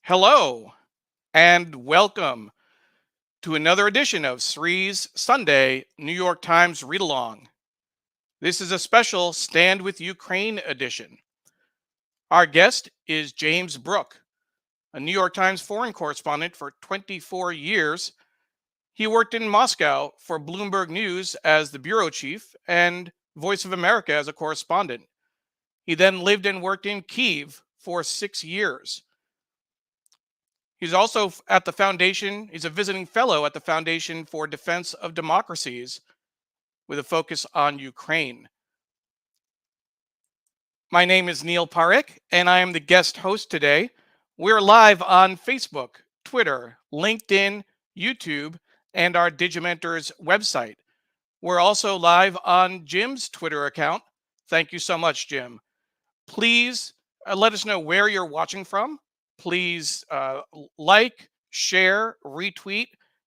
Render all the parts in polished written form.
Hello and welcome to another edition of Sree's Sunday New York Times Read Along. This is a special Stand with Ukraine edition. Our guest is James Brooke, a New York Times foreign correspondent for 24 years. He worked in Moscow for Bloomberg News as the bureau chief and Voice of America as a correspondent. He then lived and worked in Kyiv for 6 years. He's also at the foundation. He's a visiting fellow at the Foundation for Defense of Democracies with a focus on Ukraine. My name is Neil Parekh, and I am the guest host today. We're live on Facebook, Twitter, LinkedIn, YouTube, and our Digimentors website. We're also live on Jim's Twitter account. Thank you so much, Jim. Please let us know where you're watching from. Please like, share, retweet,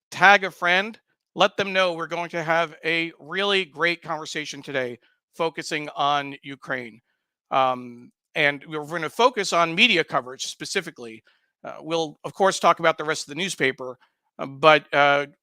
tag a friend. Let them know we're going to have a really great conversation today focusing on Ukraine. And we're going to focus on media coverage specifically. We'll, of course, talk about the rest of the newspaper, but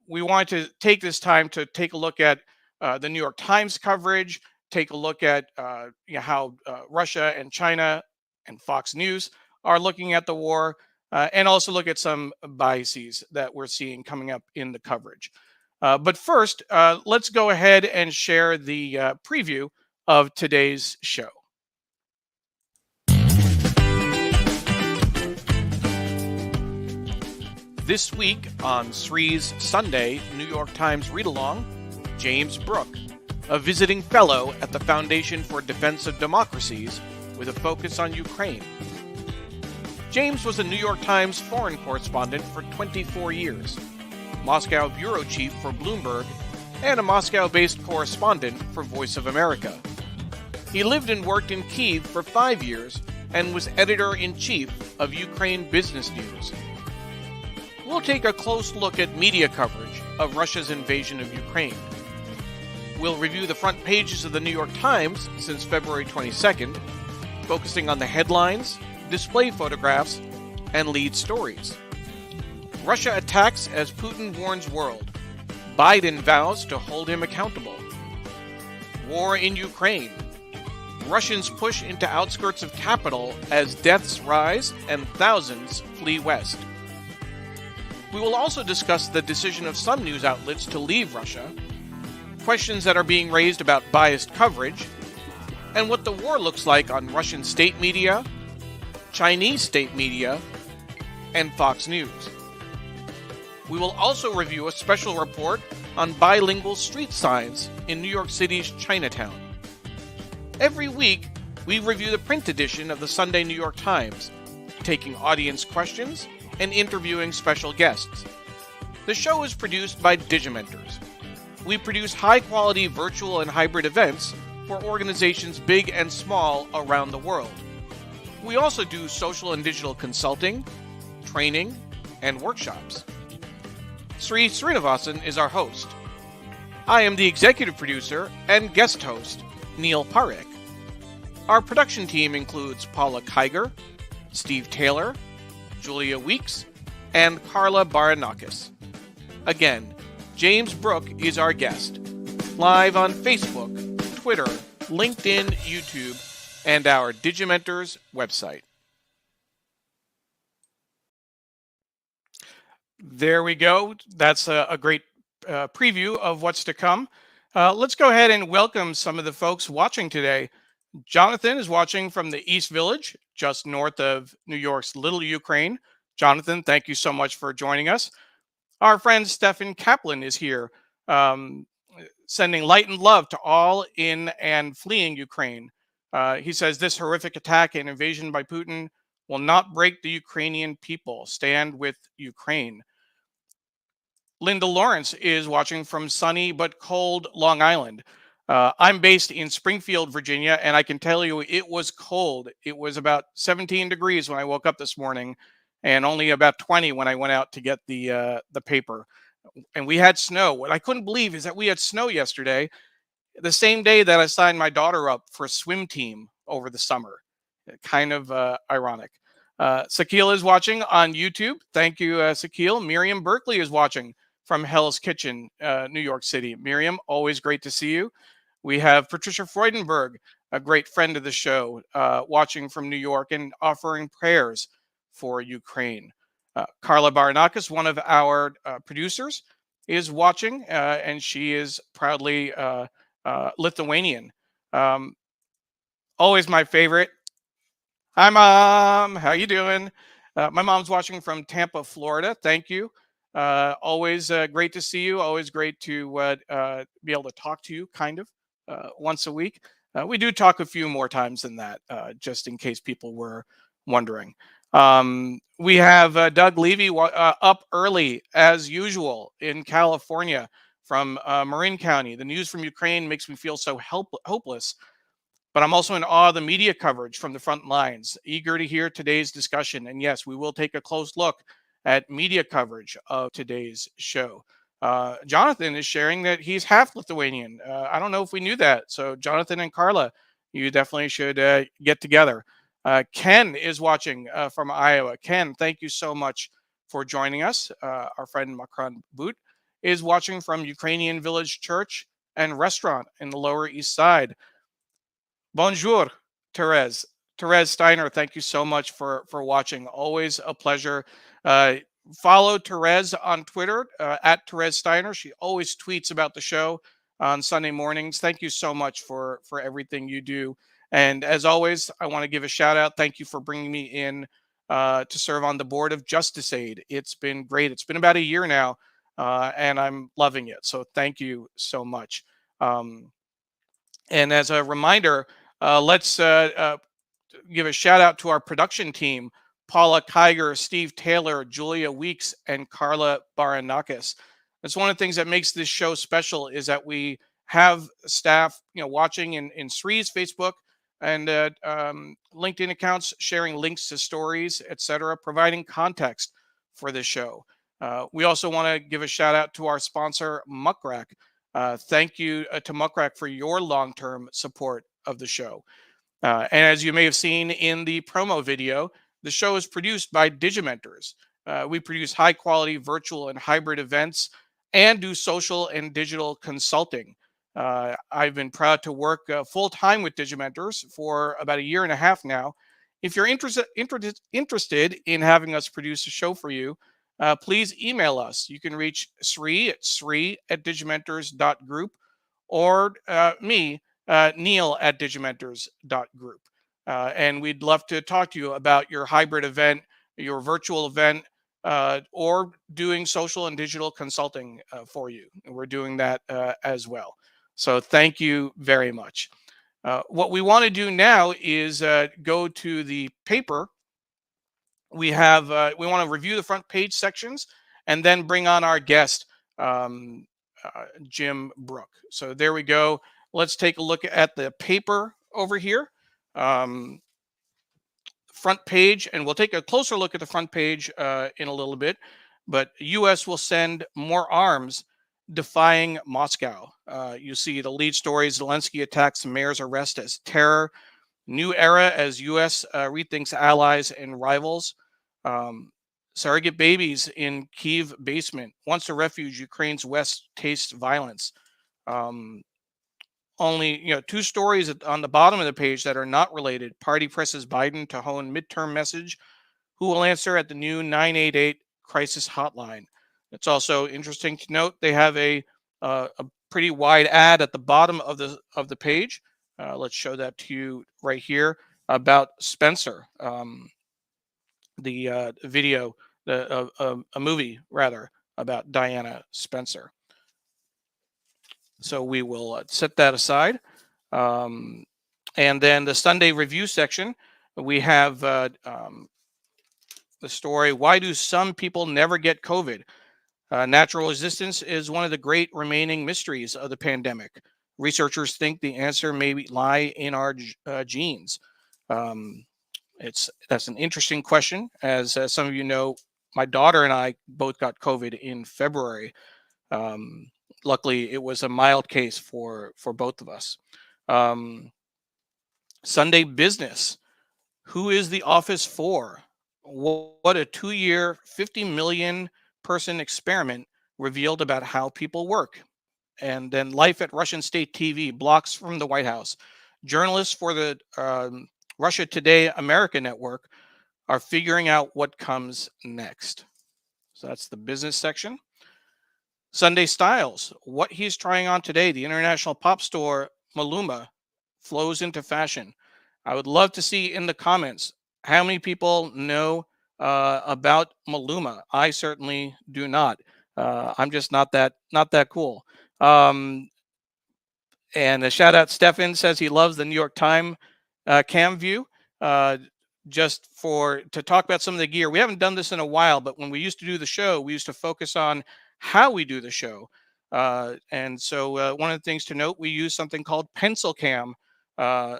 we wanted to take this time to take a look at the New York Times coverage, take a look at how Russia and China and Fox News are looking at the war, and also look at some biases that we're seeing coming up in the coverage. But first, let's go ahead and share the preview of today's show. This week on Sree's Sunday New York Times Read Along, James Brooke, a visiting fellow at the Foundation for Defense of Democracies with a focus on Ukraine. James was a New York Times foreign correspondent for 24 years, Moscow bureau chief for Bloomberg, and a Moscow-based correspondent for Voice of America. He lived and worked in Kyiv for 5 years and was editor-in-chief of Ukraine Business News. We'll take a close look at media coverage of Russia's invasion of Ukraine. We'll review the front pages of the New York Times since February 22nd, focusing on the headlines, display photographs, and lead stories. Russia attacks as Putin warns world. Biden vows to hold him accountable. War in Ukraine. Russians push into outskirts of capital as deaths rise and thousands flee west. We will also discuss the decision of some news outlets to leave Russia, questions that are being raised about biased coverage, and what the war looks like on Russian state media, Chinese state media, and Fox News. We will also review a special report on bilingual street signs in New York City's Chinatown. Every week, we review the print edition of the Sunday New York Times, taking audience questions and interviewing special guests. The show is produced by Digimentors. We produce high-quality virtual and hybrid events for organizations big and small around the world. We also do social and digital consulting, training, and workshops. Sree Srinivasan is our host. I am the executive producer and guest host, Neil Parekh. Our production team includes Paula Kiger, Steve Taylor, Julia Weeks, and Carla Baranakis. Again, James Brooke is our guest, live on Facebook, Twitter, LinkedIn, YouTube, and our Digimentors website. There we go. That's a great preview of what's to come. Let's go ahead and welcome some of the folks watching today. Jonathan is watching from the East Village, just north of New York's Little Ukraine. Jonathan, thank you so much for joining us. Our friend Stefan Kaplan is here, sending light and love to all in and fleeing Ukraine. He says this horrific attack and invasion by Putin will not break the Ukrainian people. Stand with Ukraine. Linda Lawrence is watching from sunny but cold Long Island. I'm based in Springfield, Virginia, and I can tell you it was cold. It was about 17 degrees when I woke up this morning, and only about 20 when I went out to get the paper. And we had snow. What I couldn't believe is that we had snow yesterday, the same day that I signed my daughter up for a swim team over the summer. Kind of ironic. Sakil is watching on YouTube. Thank you, Sakil. Miriam Berkeley is watching from Hell's Kitchen, New York City. Miriam, always great to see you. We have Patricia Freudenberg, a great friend of the show, watching from New York and offering prayers for Ukraine. Carla Baranakis, one of our producers, is watching, and she is proudly Lithuanian. Um, Always my favorite. Hi, Mom. How you doing? My mom's watching from Tampa, Florida. Thank you. Always great to see you. Always great to be able to talk to you, kind of, once a week. We do talk a few more times than that, just in case people were wondering. We have Doug Levy up early, as usual, in California from Marin County. The news from Ukraine makes me feel so hopeless, but I'm also in awe of the media coverage from the front lines. Eager to hear today's discussion. And yes, we will take a close look at media coverage of today's show. Jonathan is sharing that he's half Lithuanian. I don't know if we knew that. So, Jonathan and Carla, you definitely should get together. Ken is watching from Iowa. Ken, thank you so much for joining us. Our friend Makran Boot is watching from Ukrainian Village Church and Restaurant in the Lower East Side. Bonjour, Therese. Therese Steiner, thank you so much for watching. Always a pleasure. Follow Therese on Twitter at Therese Steiner. She always tweets about the show on Sunday mornings. Thank you so much for everything you do. And as always, I want to give a shout out. Thank you for bringing me in to serve on the board of Justice Aid. It's been great. It's been about a year now, and I'm loving it. So thank you so much. And as a reminder, let's give a shout out to our production team: Paula Kiger, Steve Taylor, Julia Weeks, and Carla Baranakis. That's one of the things that makes this show special, is that we have staff, watching in Sree's Facebook and LinkedIn accounts, sharing links to stories, etc., providing context for the show. We also want to give a shout out to our sponsor, Muckrack. Thank you to Muckrack for your long-term support of the show. And as you may have seen in the promo video, the show is produced by Digimentors. We produce high-quality virtual and hybrid events and do social and digital consulting. I've been proud to work full-time with Digimentors for about a year and a half now. If you're interested in having us produce a show for you, please email us. You can reach Sree at Sree@digimentors.group, or me, Neil at Digimentors.group. And we'd love to talk to you about your hybrid event, your virtual event, or doing social and digital consulting for you. And we're doing that as well. So thank you very much. What we want to do now is go to the paper. We want to review the front page sections and then bring on our guest, Jim Brooke. So there we go. Let's take a look at the paper over here. Front page, and we'll take a closer look at the front page in a little bit. But U.S. will send more arms, defying Moscow. You see the lead story: Zelensky attacks mayor's arrest as terror. New era as U.S. rethinks allies and rivals. Surrogate babies in Kyiv basement. Once a refuge, Ukraine's West tastes violence. Only two stories on the bottom of the page that are not related. Party presses Biden to hone midterm message. Who will answer at the new 988 crisis hotline? It's also interesting to note they have a pretty wide ad at the bottom of the page. Let's show that to you right here about Spencer, the video, a movie rather, about Diana Spencer. So we will set that aside. And then the Sunday review section, we have the story: Why do some people never get COVID? Natural resistance is one of the great remaining mysteries of the pandemic. Researchers think the answer may lie in our genes. That's an interesting question. As some of you know, my daughter and I both got COVID in February. Luckily, it was a mild case for both of us. Sunday business. Who is the office for? what a 2-year, 50 million person experiment revealed about how people work. And then life at Russian state TV, blocks from the White House. Journalists for the Russia Today America network are figuring out what comes next. So that's the business section. Sunday styles, what he's trying on today. The international pop store Maluma flows into fashion. I would love to see in the comments how many people know about Maluma. I certainly do not. I'm just not that cool. Um, and a shout out, Stefan says he loves the New York Times cam view. Just to talk about some of the gear. We haven't done this in a while, but when we used to do the show, we used to focus on how we do the show. And so one of the things to note, we use something called pencil cam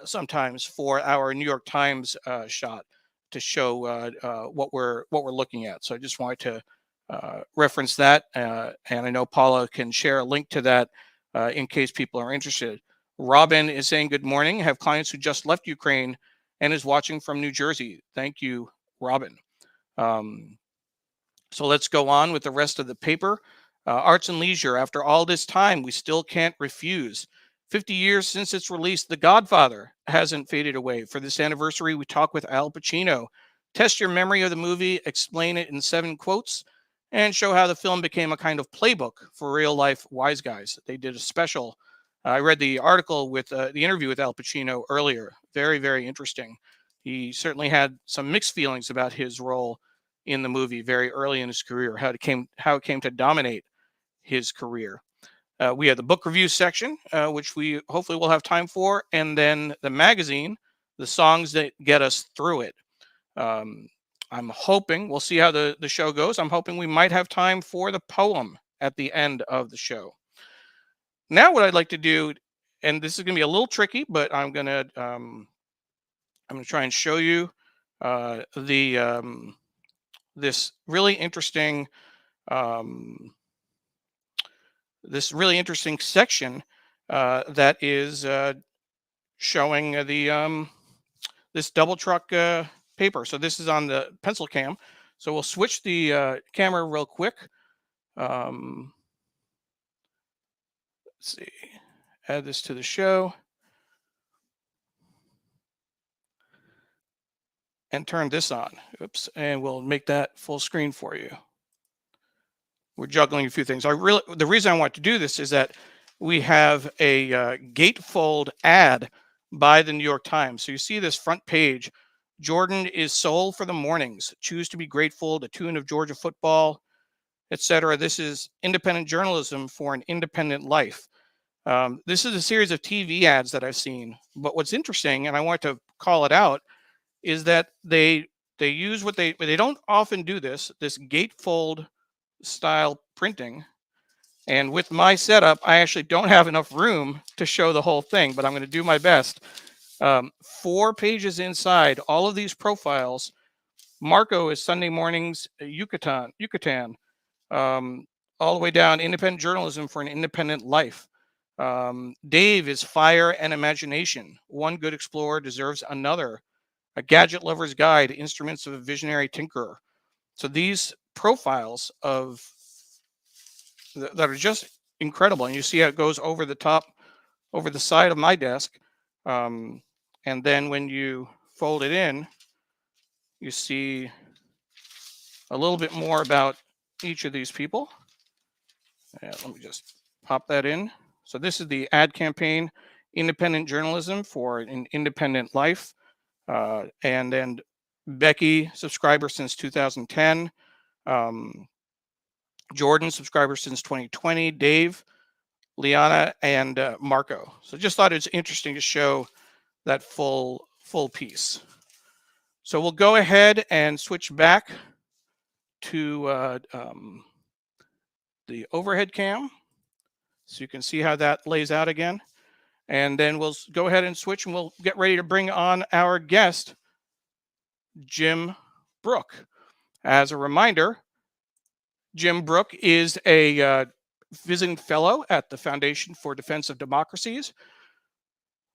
sometimes for our New York Times shot to show what we're looking at. So I just wanted to reference that, and I know Paula can share a link to that in case people are interested. Robin is saying good morning. Have clients who just left Ukraine and is watching from New Jersey. Thank you, Robin. So let's go on with the rest of the paper. Arts and Leisure. After all this time, we still can't refuse. 50 years since its release, The Godfather hasn't faded away. For this anniversary, we talk with Al Pacino. Test your memory of the movie, explain it in 7 quotes, and show how the film became a kind of playbook for real life wise guys. They did a special. I read the article with the interview with Al Pacino earlier. Very, very interesting. He certainly had some mixed feelings about his role in the movie very early in his career, how it came to dominate his career. We have the book review section, which we hopefully will have time for, and then the magazine, the songs that get us through it. I'm hoping, we'll see how the show goes. I'm hoping we might have time for the poem at the end of the show. Now, what I'd like to do, and this is going to be a little tricky, but I'm going to try and show you this really interesting section that is showing this double truck paper. So this is on the pencil cam. So we'll switch the camera real quick. Let's see, add this to the show and turn this on. Oops, and we'll make that full screen for you. We're juggling a few things. The reason I want to do this is that we have a gatefold ad by the New York Times. So you see this front page. Jordan is soul for the mornings. Choose to be grateful. The tune of Georgia football, etc. This is independent journalism for an independent life. This is a series of TV ads that I've seen. But what's interesting, and I want to call it out, is that they use what they don't often do this gatefold style printing. And with my setup, I actually don't have enough room to show the whole thing, but I'm going to do my best. 4 pages inside, all of these profiles. Marco is Sunday mornings, Yucatan. All the way down, independent journalism for an independent life. Dave is fire and imagination. One good explorer deserves another. A gadget lover's guide, instruments of a visionary tinkerer. So these profiles that are just incredible, and you see how it goes over the top, over the side of my desk, and then when you fold it in, you see a little bit more about each of these people. Let me just pop that in. So this is the ad campaign, independent journalism for an independent life, and then Becky, subscriber since 2010. Jordan, subscriber since 2020. Dave, Liana, and Marco. So just thought it's interesting to show that full piece. So we'll go ahead and switch back to the overhead cam, so you can see how that lays out again. And then we'll go ahead and switch, and we'll get ready to bring on our guest, Jim Brooke. As a reminder, Jim Brooke is a visiting fellow at the Foundation for Defense of Democracies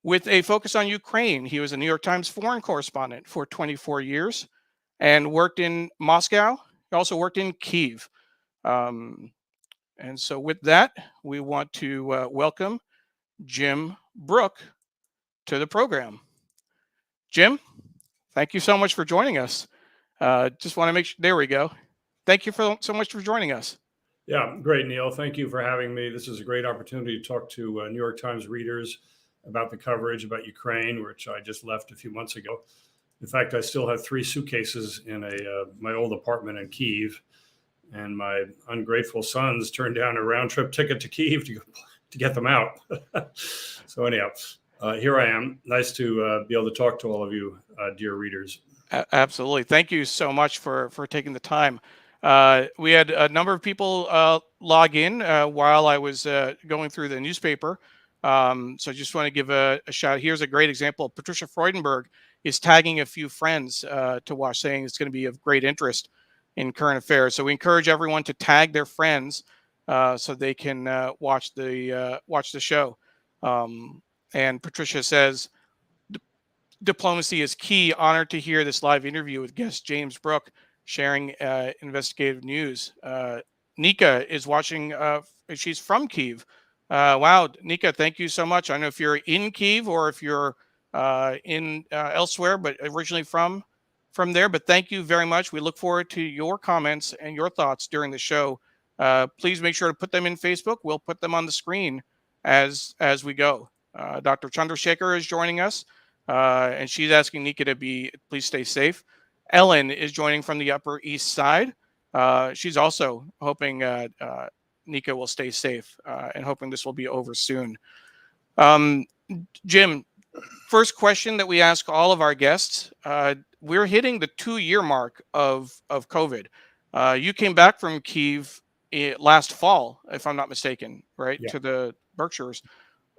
with a focus on Ukraine. He was a New York Times foreign correspondent for 24 years. and worked in Moscow. He also worked in Kyiv. And so with that, we want to welcome Jim Brooke to the program. Jim, thank you so much for joining us. Just want to make sure, there we go. Thank you so much for joining us. Yeah, great, Neil. Thank you for having me. This is a great opportunity to talk to New York Times readers about the coverage about Ukraine, which I just left a few months ago. In fact, I still have 3 suitcases in my old apartment in Kyiv, and my ungrateful sons turned down a round trip ticket to Kyiv to get them out. So anyhow, here I am. Nice to be able to talk to all of you, dear readers. Absolutely. Thank you so much for taking the time. We had a number of people log in while I was going through the newspaper. So I just want to give a shout. Here's a great example. Patricia Freudenberg is tagging a few friends to watch, saying it's going to be of great interest in current affairs. So we encourage everyone to tag their friends so they can watch the show. And Patricia says, diplomacy is key. Honored to hear this live interview with guest James Brooke sharing investigative news. Nika is watching. She's from Kyiv. Wow, Nika, thank you so much. I don't know if you're in Kyiv or if you're in elsewhere, but originally from there. But thank you very much. We look forward to your comments and your thoughts during the show. Please make sure to put them in Facebook. We'll put them on the screen as we go. Dr. Chandrasekhar is joining us. And she's asking Nika to please stay safe. Ellen is joining from the Upper East Side. She's also hoping Nika will stay safe and hoping this will be over soon. Jim, first question that we ask all of our guests. We're hitting the 2-year mark of COVID. You came back from Kyiv last fall, if I'm not mistaken, right? Yeah. To the Berkshires.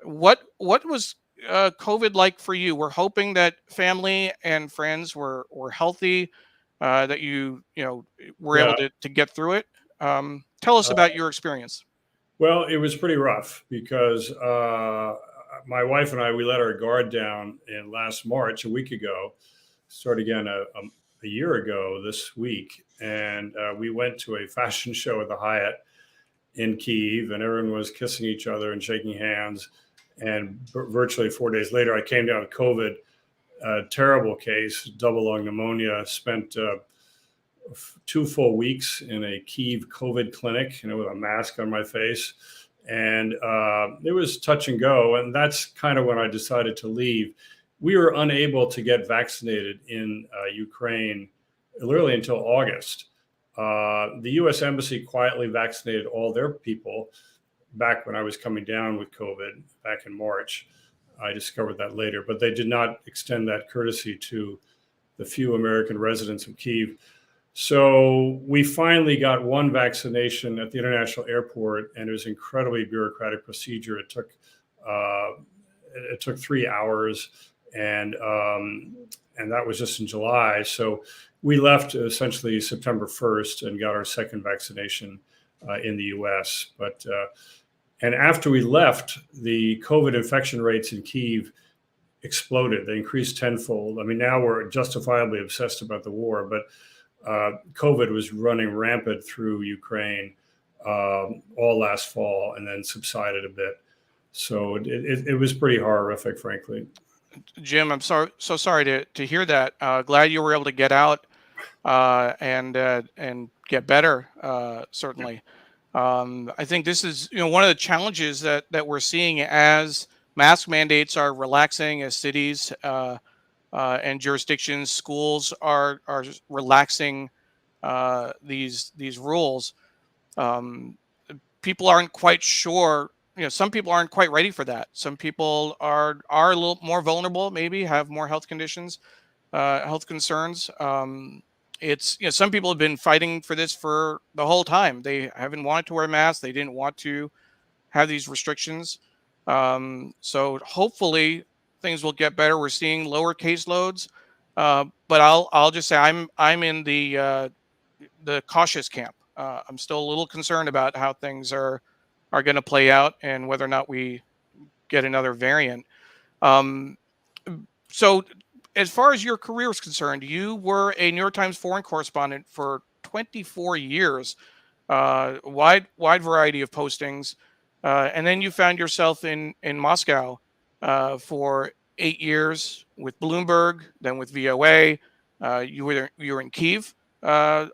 What was COVID like for you? We're hoping that family and friends were healthy, that you were able to get through it. Tell us about your experience. Well, it was pretty rough because my wife and I, we let our guard down in last March, a week ago, start again a year ago this week. And we went to a fashion show at the Hyatt in Kyiv, and everyone was kissing each other and shaking hands. And virtually 4 days later, I came down with COVID, terrible case, double lung pneumonia, spent 2 full weeks in a Kyiv COVID clinic, with a mask on my face. And it was touch and go. And that's kind of when I decided to leave. We were unable to get vaccinated in Ukraine literally until August. The U.S. Embassy quietly vaccinated all their people back when I was coming down with COVID back in March. I discovered that later, but they did not extend that courtesy to the few American residents of Kyiv. So we finally got one vaccination at the international airport, and it was an incredibly bureaucratic procedure. It took 3 hours, and that was just in July. So we left essentially September 1st and got our second vaccination in the U.S. And after we left, the COVID infection rates in Kyiv exploded. They increased tenfold. I mean, now we're justifiably obsessed about the war, but COVID was running rampant through Ukraine all last fall and then subsided a bit. So it was pretty horrific, frankly. Jim, I'm so sorry to hear that. Glad you were able to get out and get better, certainly. I think this is one of the challenges that we're seeing as mask mandates are relaxing, as cities and jurisdictions, schools are relaxing these rules. People aren't quite sure. Some people aren't quite ready for that. Some people are a little more vulnerable, maybe have more health conditions, health concerns. It's some people have been fighting for this for the whole time. They haven't wanted to wear masks. They didn't want to have these restrictions. So hopefully things will get better. We're seeing lower caseloads, but I'll just say I'm in the cautious camp. I'm still a little concerned about how things are going to play out and whether or not we get another variant. So as far as your career is concerned, you were a New York Times foreign correspondent for 24 years, wide variety of postings, and then you found yourself in Moscow for 8 years with Bloomberg, then with VOA. You were in Kyiv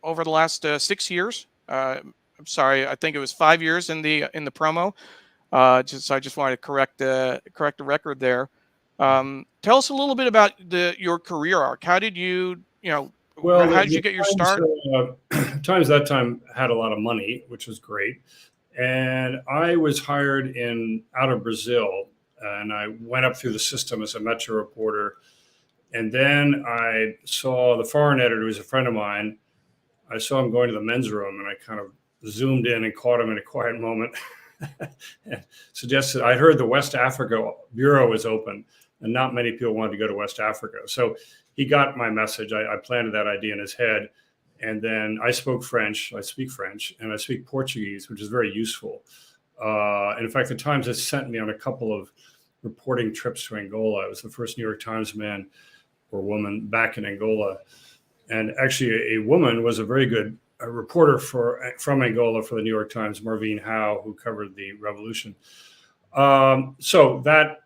over the last 6 years. I'm sorry, I think it was 5 years in the promo. I just wanted to correct the record there. Tell us a little bit about your career arc. How did Well, how did you get your start? Times that time had a lot of money, which was great. And I was hired out of Brazil, and I went up through the system as a Metro reporter. And then I saw the foreign editor, who was a friend of mine. I saw him going to the men's room, and I kind of zoomed in and caught him in a quiet moment. And suggested, I heard the West Africa bureau was open, and not many people wanted to go to West Africa. So he got my message. I planted that idea in his head. And then I speak French, and I speak Portuguese, which is very useful. And in fact, the Times has sent me on a couple of reporting trips to Angola. I was the first New York Times man or woman back in Angola. And actually, a woman was a very good reporter from Angola for the New York Times, Marvine Howe, who covered the revolution. So that,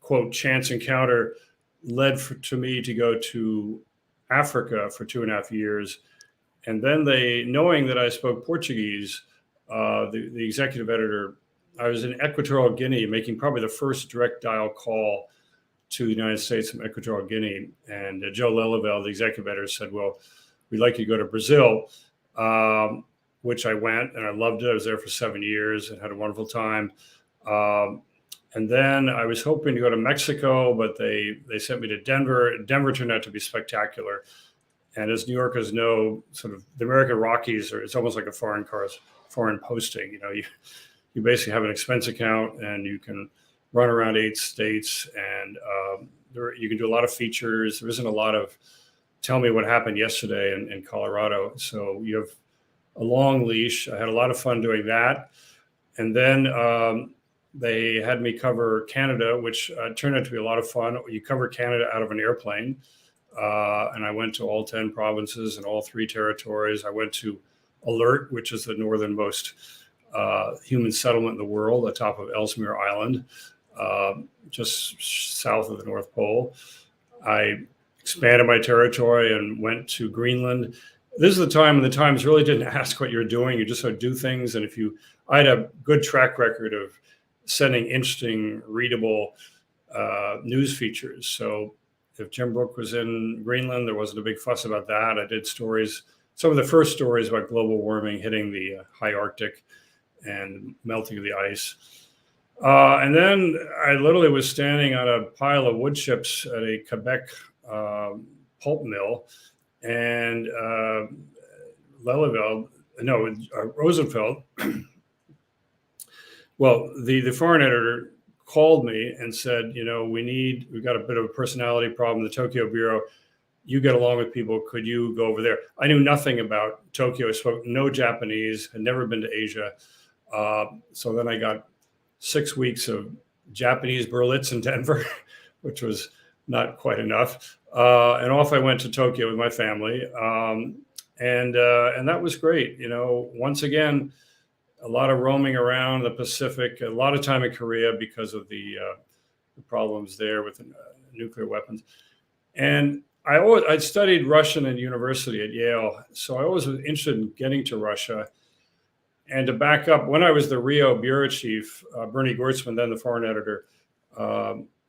quote, chance encounter led to me to go to Africa for 2.5 years. And then knowing that I spoke Portuguese, the executive editor, I was in Equatorial Guinea making probably the first direct dial call to the United States from Equatorial Guinea. And Joe Lelyveld, the executive editor, said, well, we'd like you to go to Brazil, which I went, and I loved it. I was there for 7 years and had a wonderful time. And then I was hoping to go to Mexico, but they sent me to Denver. Denver turned out to be spectacular. And as New Yorkers know, sort of the American Rockies it's almost like a foreign posting. You basically have an expense account, and you can run around 8 states, and you can do a lot of features. There isn't a lot of tell me what happened yesterday in Colorado. So you have a long leash. I had a lot of fun doing that. And then they had me cover Canada, which turned out to be a lot of fun. You cover Canada out of an airplane. And I went to all 10 provinces and all 3 territories. I went to Alert, which is the northernmost human settlement in the world, atop of Ellesmere Island, just south of the North Pole. I expanded my territory and went to Greenland. This is the time when the Times really didn't ask what you're doing. You just sort of do things. And I had a good track record of sending interesting, readable news features. So if Jim Brooke was in Greenland, there wasn't a big fuss about that. I did stories, some of the first stories about global warming hitting the high Arctic and melting of the ice. And then I literally was standing on a pile of wood chips at a Quebec pulp mill, and Rosenfeld, well, the foreign editor called me and said, we've got a bit of a personality problem, the Tokyo Bureau. You get along with people. Could you go over there? I knew nothing about Tokyo. I spoke no Japanese, had never been to Asia. So then I got 6 weeks of Japanese Berlitz in Denver, which was not quite enough. And off I went to Tokyo with my family. And that was great. Once again, a lot of roaming around the Pacific, a lot of time in Korea because of the problems there with nuclear weapons. And I studied Russian at university at Yale. So I always was interested in getting to Russia. And to back up, when I was the Rio bureau chief, Bernie Gortzman, then the foreign editor,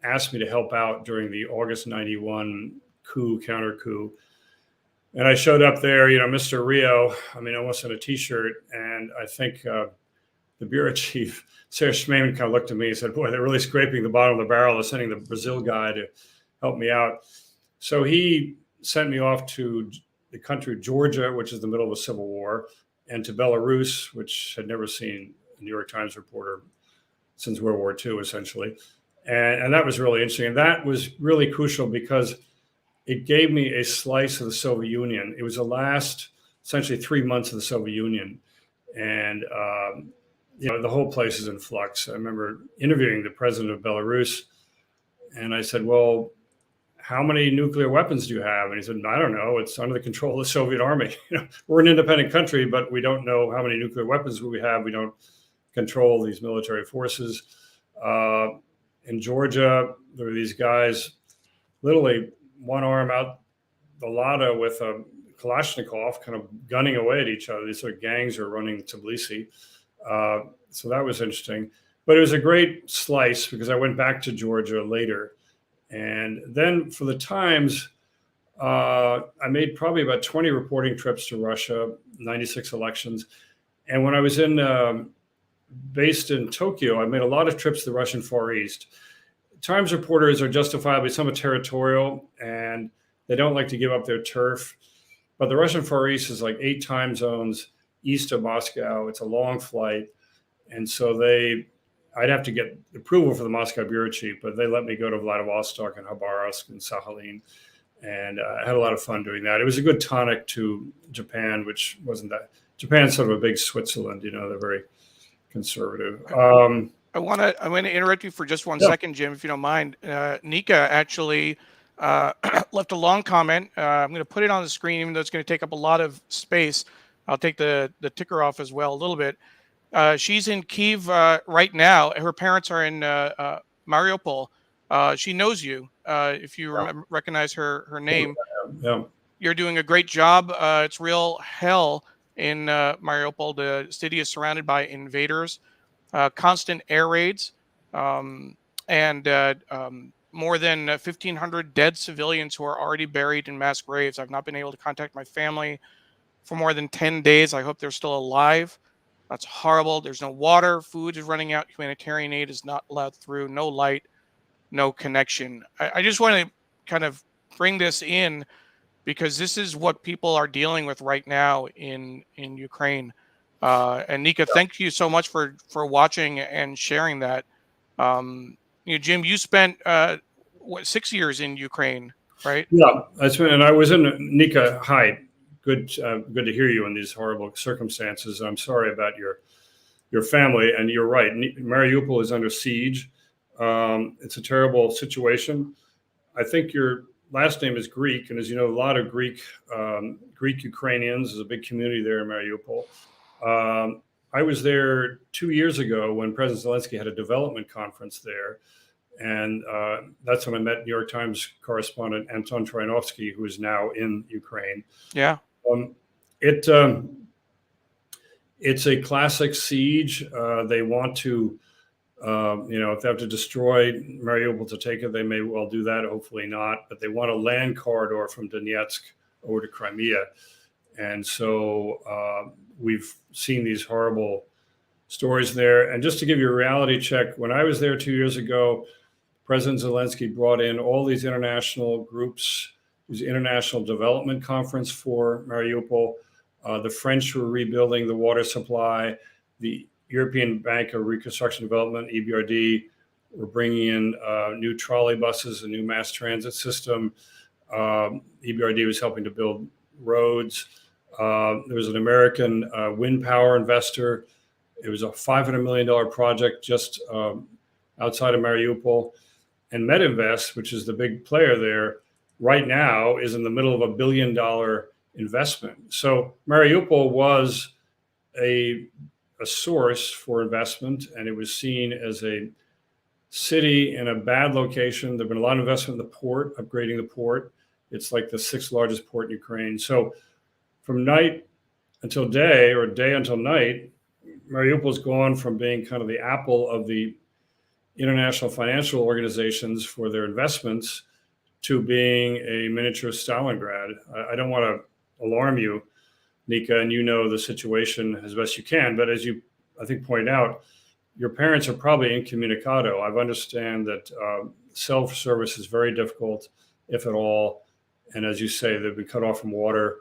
asked me to help out during the August 91 counter coup. And I showed up there, Mr. Rio, almost in a T-shirt. And I think the bureau chief, Sarah Schmemann, kind of looked at me and said, boy, they're really scraping the bottom of the barrel. They're sending the Brazil guy to help me out. So he sent me off to the country of Georgia, which is the middle of a civil war, and to Belarus, which had never seen a New York Times reporter since World War II, essentially. And that was really interesting. And that was really crucial because it gave me a slice of the Soviet Union. It was the last, essentially, 3 months of the Soviet Union. And, the whole place is in flux. I remember interviewing the president of Belarus, and I said, well, how many nuclear weapons do you have? And he said, I don't know. It's under the control of the Soviet army. We're an independent country, but we don't know how many nuclear weapons we have. We don't control these military forces. In Georgia, there were these guys, literally one arm out the Lada with a Kalashnikov, kind of gunning away at each other. These sort of gangs are running Tbilisi. So that was interesting. But it was a great slice because I went back to Georgia later. And then for the Times, I made probably about 20 reporting trips to Russia, 96 elections. And when I was based in Tokyo, I made a lot of trips to the Russian Far East. Times reporters are justifiably somewhat territorial, and they don't like to give up their turf. But the Russian Far East is like 8 time zones east of Moscow. It's a long flight. And so I'd have to get approval for the Moscow bureau chief, but they let me go to Vladivostok and Khabarovsk and Sakhalin. And I had a lot of fun doing that. It was a good tonic to Japan, which wasn't that. Japan's sort of a big Switzerland, they're very conservative. I want to interrupt you for just one second, Jim, if you don't mind. Nika actually left a long comment. I'm going to put it on the screen, even though it's going to take up a lot of space. I'll take the ticker off as well a little bit. She's in Kyiv right now. Her parents are in Mariupol. She knows you. If you recognize her name, you're doing a great job. It's real hell in Mariupol. The city is surrounded by invaders, constant air raids, and more than 1,500 dead civilians who are already buried in mass graves. I've not been able to contact my family for more than 10 days. I hope they're still alive. That's horrible. There's no water. Food is running out. Humanitarian aid is not allowed through. No light, no connection. I just want to kind of bring this in because this is what people are dealing with right now in Ukraine. And Nika, thank you so much for watching and sharing that. Jim, you spent 6 years in Ukraine, right? Yeah, and I was in Nika. Hi. Good to hear you in these horrible circumstances. I'm sorry about your family, and you're right. Mariupol is under siege. It's a terrible situation. I think your last name is Greek, and as you know, a lot of Greek Ukrainians. There's a big community there in Mariupol. I was there 2 years ago when President Zelensky had a development conference there, and that's when I met New York Times correspondent Anton Troyanovsky, who is now in Ukraine. Yeah. It's a classic siege. They want to, if they have to destroy Mariupol to take it, they may well do that. Hopefully not. But they want a land corridor from Donetsk over to Crimea. And so we've seen these horrible stories there. And just to give you a reality check, when I was there 2 years ago, President Zelensky brought in all these international groups. It was an international development conference for Mariupol. The French were rebuilding the water supply. The European Bank of Reconstruction and Development, EBRD, were bringing in new trolley buses, a new mass transit system. EBRD was helping to build roads. There was an American wind power investor. It was a $500 million project just outside of Mariupol. And Medinvest, which is the big player there, right now is in the middle of $1 billion investment. So Mariupol was a source for investment, and it was seen as a city in a bad location. There's been a lot of investment in the port, upgrading the port. It's like the 6th largest port in Ukraine. So from night until day, or day until night, Mariupol's gone from being kind of the apple of the international financial organizations for their investments to being a miniature Stalingrad. I don't want to alarm you, Nika, and you know the situation as best you can. But as you, I think, point out, your parents are probably incommunicado. I understand that self-service is very difficult, if at all. And as you say, they've been cut off from water.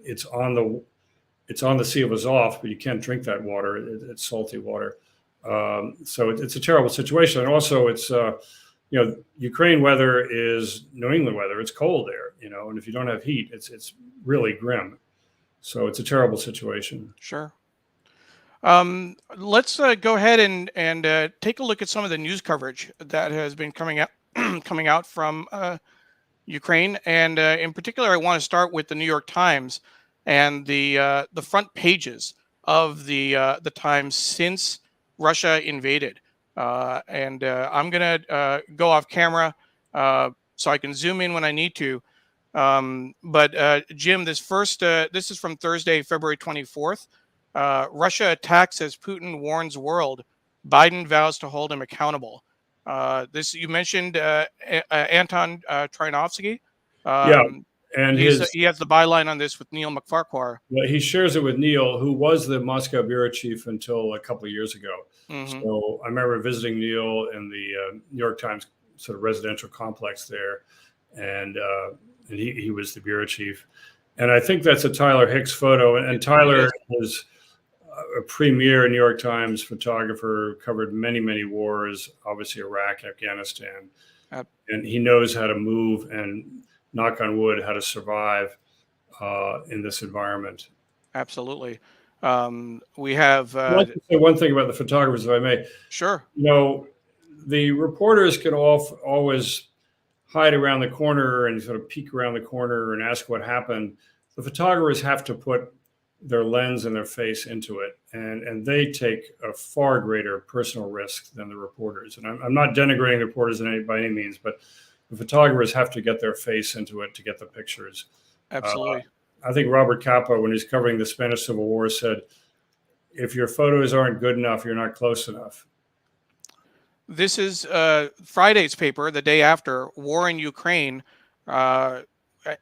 It's on the Sea of Azov, but you can't drink that water. It's salty water. So it's a terrible situation. And also it's, Ukraine weather is New England weather. It's cold there, and if you don't have heat, it's really grim. So it's a terrible situation. Sure. Let's go ahead and take a look at some of the news coverage that has been coming coming out from Ukraine, and in particular, I want to start with the New York Times and the front pages of the Times since Russia invaded. And I'm gonna go off camera so I can zoom in when I need to. But Jim, this is from Thursday, February 24th. Russia attacks as Putin warns world. Biden vows to hold him accountable. This you mentioned Anton Trinovsky. Yeah, Um, and he has the byline on this with Neil McFarquhar. he shares it with Neil, who was the Moscow bureau chief until a couple of years ago. Mm-hmm. So I remember visiting Neil in the New York Times sort of residential complex there, and he was the bureau chief. And I think that's a Tyler Hicks photo. And Tyler was a premier New York Times photographer, covered many, many wars, obviously Iraq, Afghanistan. And he knows how to move and, knock on wood, how to survive in this environment. Absolutely. We have. I'd like to say one thing about the photographers, if I may. Sure. You know, the reporters can always hide around the corner and sort of peek around the corner and ask what happened. The photographers have to put their lens and their face into it, and they take a far greater personal risk than the reporters. And I'm not denigrating the reporters by any means, but the photographers have to get their face into it to get the pictures. Absolutely. I think Robert Capa, when he's covering the Spanish Civil War, said, if your photos aren't good enough, you're not close enough. This is Friday's paper, the day after war in Ukraine, and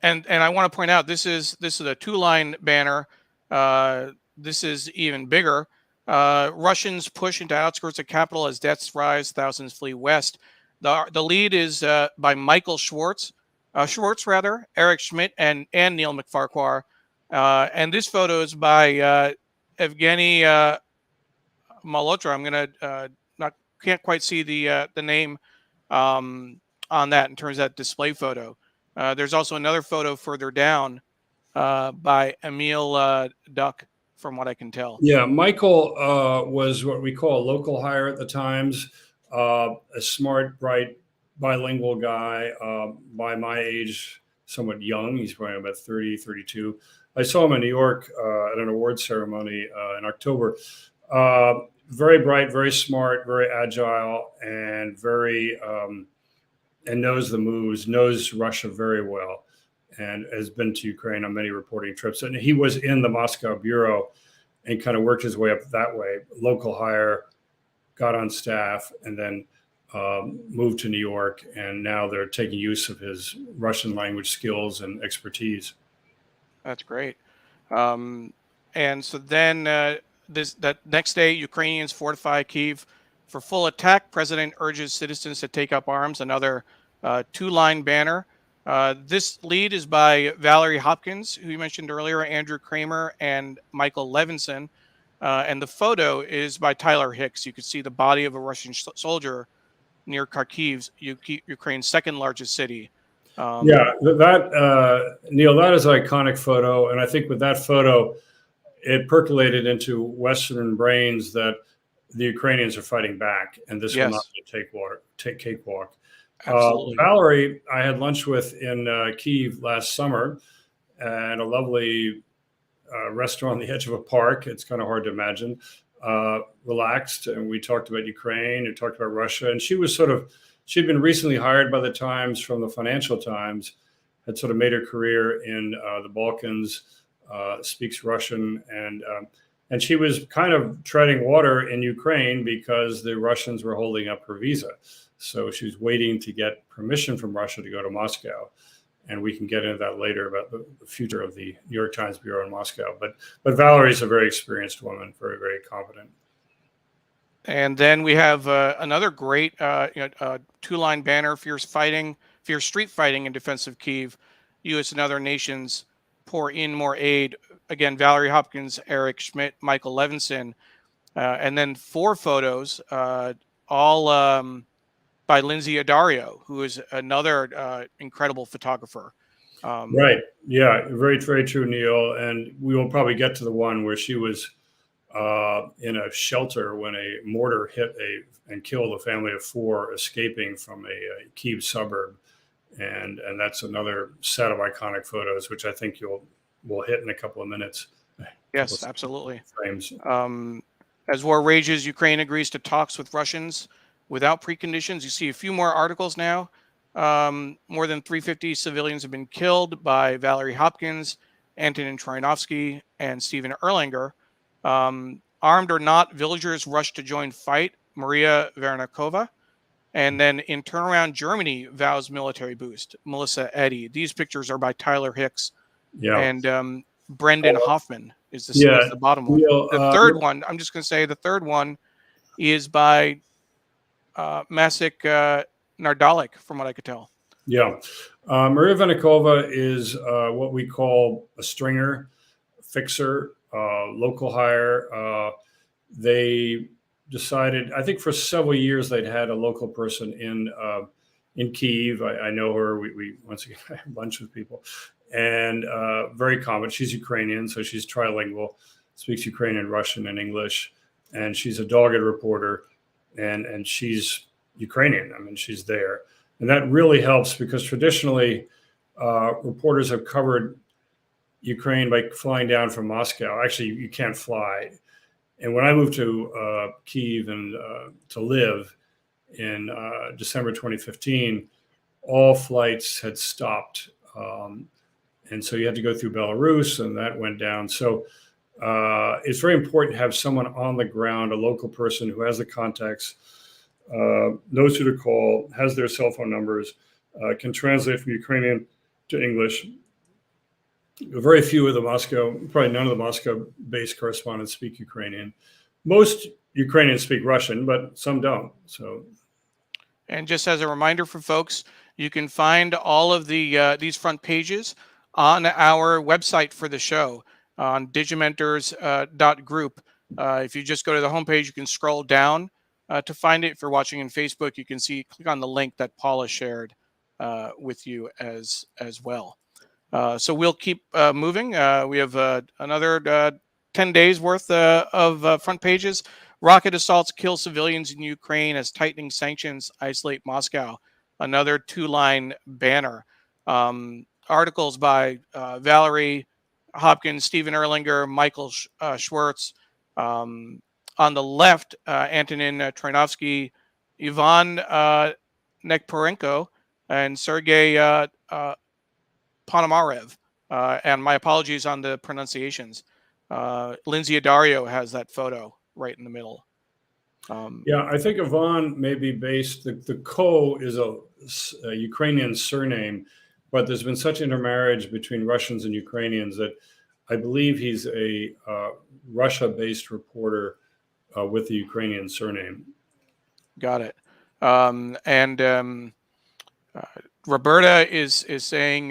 I want to point out this is a two-line banner. This is even bigger. Russians push into outskirts of capital as deaths rise, thousands flee west. The lead is by Michael Schwartz, Eric Schmidt, and Neil McFarquhar. And this photo is by Evgeny Malhotra. I'm gonna can't quite see the name on that in terms of that display photo. There's also another photo further down by Emil Duck, from what I can tell. Yeah, Michael was what we call a local hire at the Times, a smart, bright, bilingual guy, by my age, somewhat young. He's probably about 30, 32. I saw him in New York at an award ceremony in October. Very bright, very smart, very agile, and and knows the moves, knows Russia very well, and has been to Ukraine on many reporting trips. And he was in the Moscow bureau and kind of worked his way up that way. Local hire, got on staff, and then moved to New York. And now they're taking use of his Russian language skills and expertise. That's great. And so then that next day, Ukrainians fortify Kyiv for full attack. President urges citizens to take up arms. Another two-line banner. This lead is by Valerie Hopkins, who you mentioned earlier, Andrew Kramer, and Michael Levinson. And the photo is by Tyler Hicks. You can see the body of a Russian soldier near Kharkiv, Ukraine's second largest city. Neil, that is an iconic photo. And I think with that photo, it percolated into Western brains that the Ukrainians are fighting back, and this will not be a cakewalk. Valerie, I had lunch with in Kyiv last summer at a lovely restaurant on the edge of a park. It's kind of hard to imagine. Relaxed, and we talked about Ukraine and talked about Russia. And she'd been recently hired by the Times from the Financial Times, had sort of made her career in the Balkans, speaks Russian, and she was kind of treading water in Ukraine because the Russians were holding up her visa. So she was waiting to get permission from Russia to go to Moscow. And we can get into that later about the future of the New York Times bureau in Moscow. But Valerie's a very experienced woman, very, very competent. And then we have another great two-line banner: fierce street fighting in defense of Kyiv. U.S. and other nations pour in more aid. Again, Valerie Hopkins, Eric Schmidt, Michael Levinson, and then four photos, all by Lindsay Addario, who is another incredible photographer. Right. Yeah. Very, very true, Neil. And we will probably get to the one where she was in a shelter when a mortar hit and killed a family of 4 escaping from a Kyiv suburb. And that's another set of iconic photos, which I think we'll hit in a couple of minutes. Yes, absolutely. Frames. As war rages, Ukraine agrees to talks with Russians without preconditions. You see a few more articles now. More than 350 civilians have been killed by Valerie Hopkins, Antonin Troianovsky, and Stephen Erlanger. Armed or not, villagers rushed to join fight. Maria Vernikova. And then in turnaround, Germany vows military boost. Melissa Eddy. These pictures are by Tyler Hicks. Yeah. And Brendan Hoffman is the bottom one. The third one, I'm just going to say the third one is by Masik Nardalik, from what I could tell. Yeah. Maria Venikova is what we call a stringer, fixer, local hire. They decided, I think for several years, they'd had a local person in Kyiv. I know her. We once again had lunch with people. And very common. She's Ukrainian, so she's trilingual, speaks Ukrainian, Russian, and English. And she's a dogged reporter, and she's Ukrainian. I mean, she's there. And that really helps because traditionally, reporters have covered Ukraine by flying down from Moscow. Actually, you can't fly. And when I moved to Kyiv and to live in December 2015, all flights had stopped. And so you had to go through Belarus, and that went down. So it's very important to have someone on the ground, a local person who has the contacts, knows who to call, has their cell phone numbers, can translate from Ukrainian to English. Very few of the probably none of the Moscow-based correspondents speak Ukrainian. Most Ukrainians speak Russian, but some don't. So, and just as a reminder for folks, you can find all of these front pages on our website for the show on digimentors.group. If you just go to the homepage, you can scroll down to find it. If you're watching in Facebook, you can click on the link that Paula shared with you as well. So we'll keep moving. We have another 10 days worth of front pages. Rocket assaults kill civilians in Ukraine as tightening sanctions isolate Moscow. Another 2-line banner. Articles by Valerie Hopkins, Stephen Erlanger, Michael Schwartz. On the left, Antonin Troianovsky, Ivan Nekporenko, and Sergei Ponomarev. And my apologies on the pronunciations. Lindsay Adario has that photo right in the middle. Yeah, I think Ivan may be based, the Ko is a Ukrainian surname, but there's been such intermarriage between Russians and Ukrainians that I believe he's a Russia-based reporter with the Ukrainian surname. Got it. Roberta is saying,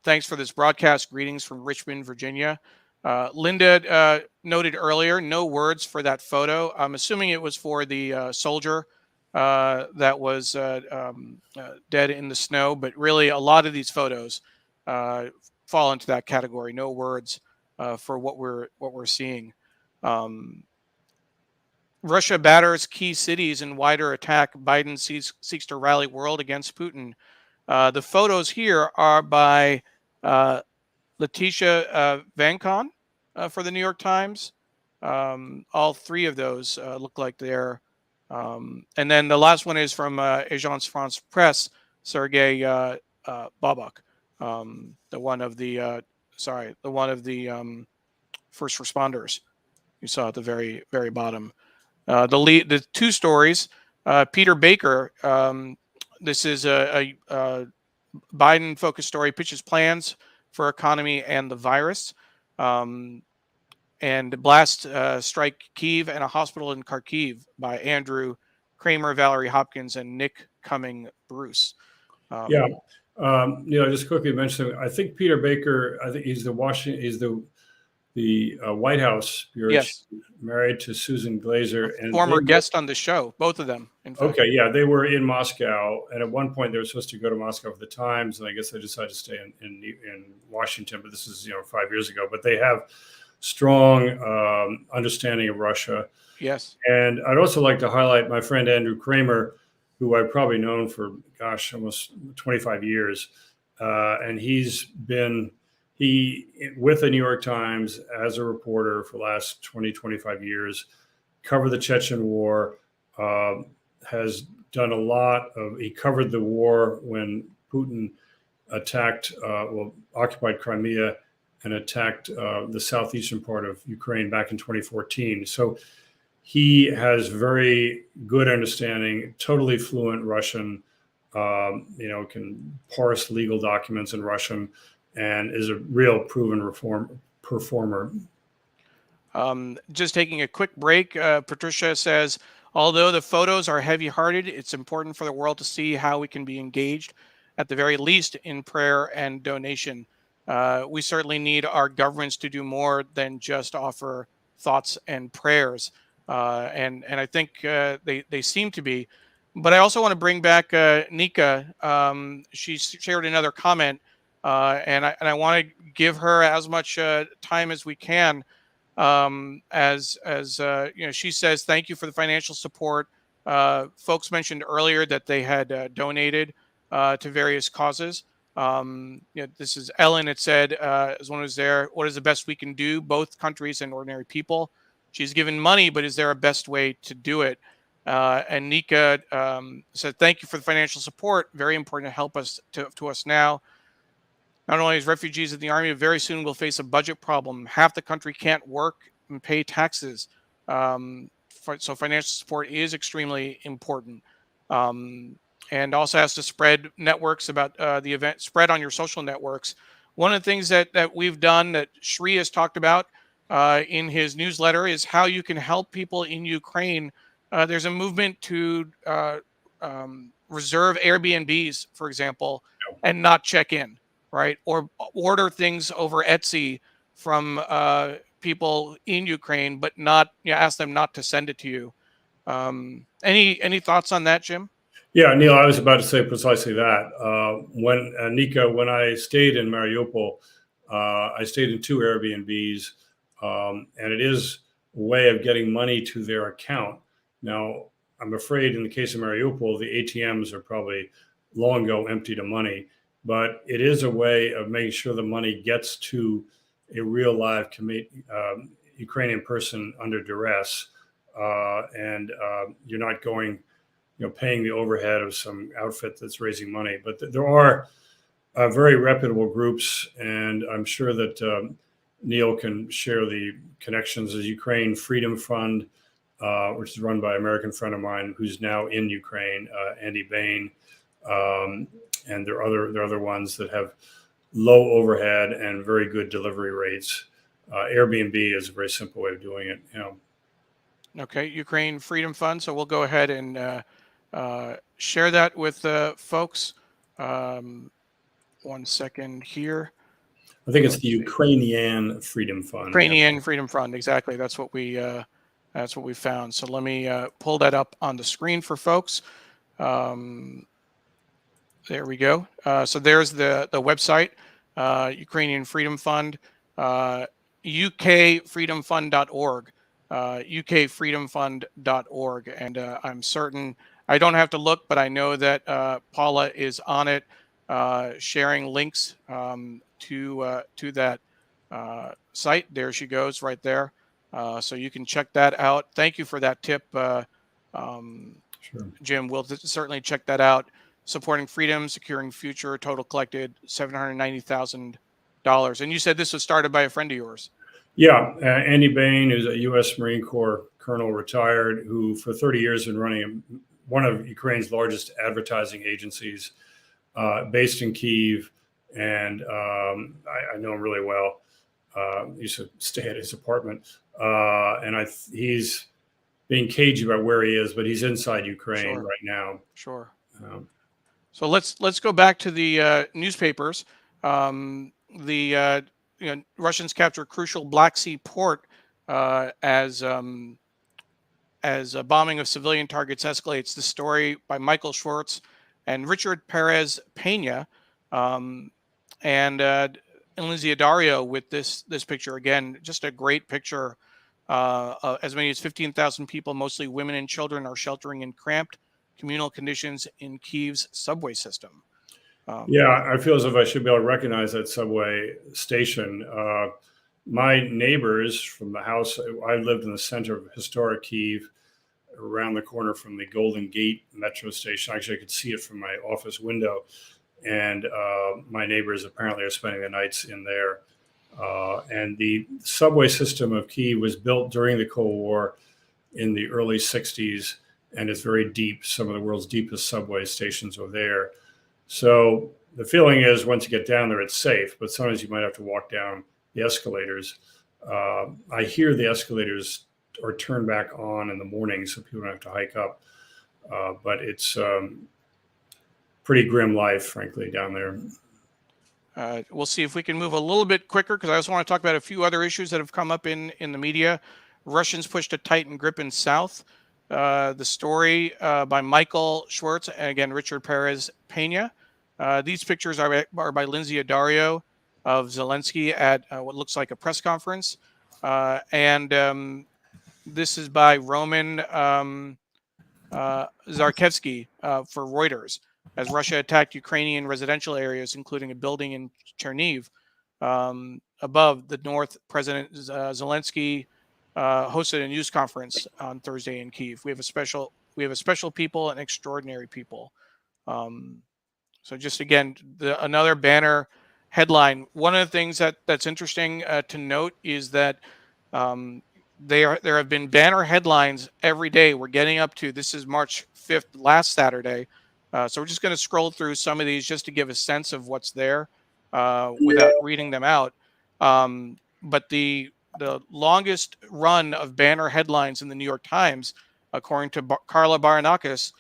thanks for this broadcast. Greetings from Richmond, Virginia. Linda noted earlier, no words for that photo. I'm assuming it was for the soldier that was dead in the snow, but really a lot of these photos fall into that category. No words for what we're seeing. Russia batters key cities in wider attack. Biden seeks to rally world against Putin. The photos here are by Letitia Vancon for the New York Times. All three of those look like they're. And then the last one is from Agence France Presse, Sergei Babak, the one of the first responders you saw at the very, very bottom. The two stories, Peter Baker. This is a Biden-focused story, pitches plans for economy and the virus. And blast strike Kyiv and a hospital in Kharkiv by Andrew Kramer, Valerie Hopkins, and Nick Cumming Bruce. Just quickly mention, I think Peter Baker, I think he's the White House bureau, yes, married to Susan Glazer, and former guest on the show, both of them. In fact. Okay, yeah, they were in Moscow, and at one point they were supposed to go to Moscow for the Times, and I guess they decided to stay in Washington. But this is 5 years ago. But they have strong understanding of Russia. Yes. And I'd also like to highlight my friend Andrew Kramer, who I've probably known for, almost 25 years. And he's been, with the New York Times as a reporter for the last 20, 25 years, covered the Chechen War, has done a lot of, he covered the war when Putin occupied Crimea and attacked the southeastern part of Ukraine back in 2014. So he has very good understanding, totally fluent Russian, can parse legal documents in Russian, and is a real proven performer. Just taking a quick break, Patricia says, although the photos are heavy-hearted, it's important for the world to see how we can be engaged, at the very least, in prayer and donation. We certainly need our governments to do more than just offer thoughts and prayers. And I think they seem to be. But I also want to bring back Nika. She shared another comment, and I want to give her as much time as we can. She says, thank you for the financial support. Folks mentioned earlier that they had donated to various causes. This is Ellen. It said, as one was there, what is the best we can do, both countries and ordinary people? She's given money, but is there a best way to do it? And Nika said, thank you for the financial support. Very important to help us to us now. Not only as refugees in the army, but very soon we'll face a budget problem. Half the country can't work and pay taxes. So financial support is extremely important. And also has to spread networks about the event, spread on your social networks. One of the things that we've done that Sree has talked about in his newsletter is how you can help people in Ukraine. There's a movement to reserve Airbnbs, for example, and not check in, right? Or order things over Etsy from people in Ukraine, but not ask them not to send it to you. Any thoughts on that, Jim? Yeah, Neil, I was about to say precisely that. When I stayed in Mariupol, I stayed in 2 Airbnbs, and it is a way of getting money to their account. Now, I'm afraid in the case of Mariupol, the ATMs are probably long ago emptied of money, but it is a way of making sure the money gets to a real live Ukrainian person under duress, and you're not going, paying the overhead of some outfit that's raising money. But there are very reputable groups, and I'm sure that Neil can share the connections. The Ukraine Freedom Fund, which is run by an American friend of mine who's now in Ukraine, Andy Bain, and there are other ones that have low overhead and very good delivery rates. Airbnb is a very simple way of doing it. Okay, Ukraine Freedom Fund. So we'll go ahead and share that with folks. 1 second here. I think it's the Ukrainian Freedom Fund. Ukrainian Freedom Fund, exactly. That's what we found. So let me pull that up on the screen for folks. There we go. So there's the website, Ukrainian Freedom Fund, ukfreedomfund.org, ukfreedomfund.org. And I'm certain, I don't have to look, but I know that Paula is on it, sharing links to that site. There she goes right there. So you can check that out. Thank you for that tip, Sure. Jim. We'll certainly check that out. Supporting freedom, securing future, total collected $790,000. And you said this was started by a friend of yours. Yeah, Andy Bain, who's a U.S. Marine Corps colonel, retired, who for 30 years has been running one of Ukraine's largest advertising agencies, based in Kyiv. And I know him really well. Used to stay at his apartment. And he's being cagey about where he is, but he's inside Ukraine right now. Sure. So let's go back to the newspapers. Russians capture crucial Black Sea port as a bombing of civilian targets escalates. The story by Michael Schwartz and Richard Perez Pena. And Lindsay Addario with this picture. Again, just a great picture. As many as 15,000 people, mostly women and children, are sheltering in cramped communal conditions in Kyiv's subway system. Yeah, I feel as if I should be able to recognize that subway station. My neighbors from the house, I lived in the center of historic Kyiv, around the corner from the Golden Gate metro station. Actually, I could see it from my office window. And my neighbors apparently are spending the nights in there. And the subway system of Kyiv was built during the Cold War in the early 60s, and it's very deep. Some of the world's deepest subway stations are there. So the feeling is once you get down there, it's safe, but sometimes you might have to walk down the escalators. I hear the escalators are turned back on in the morning so people don't have to hike up. But it's pretty grim life, frankly, down there. We'll see if we can move a little bit quicker, because I also want to talk about a few other issues that have come up in the media. Russians push to tighten grip in South. The story by Michael Schwartz and again Richard Perez Pena. These pictures are by Lindsay Addario of Zelensky at what looks like a press conference, and this is by Roman Zarkevsky for Reuters, as Russia attacked Ukrainian residential areas, including a building in Cherniv. Above the north, President Zelensky hosted a news conference on Thursday in Kyiv. We have a special people and extraordinary people. So just again, another banner headline. One of the things that's interesting to note is that there have been banner headlines every day. We're getting up to, this is March 5th, last Saturday. So we're just going to scroll through some of these just to give a sense of what's there without reading them out. But the longest run of banner headlines in the New York Times, according to Carla Baranakis,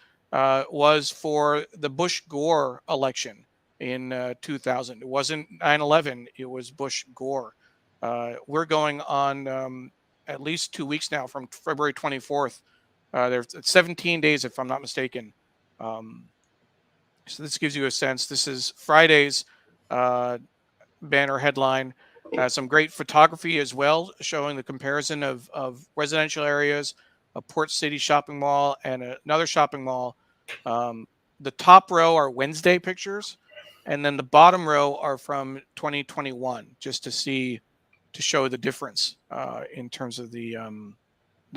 was for the Bush-Gore election in 2000. It wasn't 9/11. It was Bush-Gore. We're going on at least 2 weeks now from February 24th. There's 17 days, if I'm not mistaken. So this gives you a sense. This is Friday's banner headline. Some great photography as well, showing the comparison of residential areas, a Port City shopping mall, and another shopping mall. The top row are Wednesday pictures, and then the bottom row are from 2021, just to show the difference in terms of the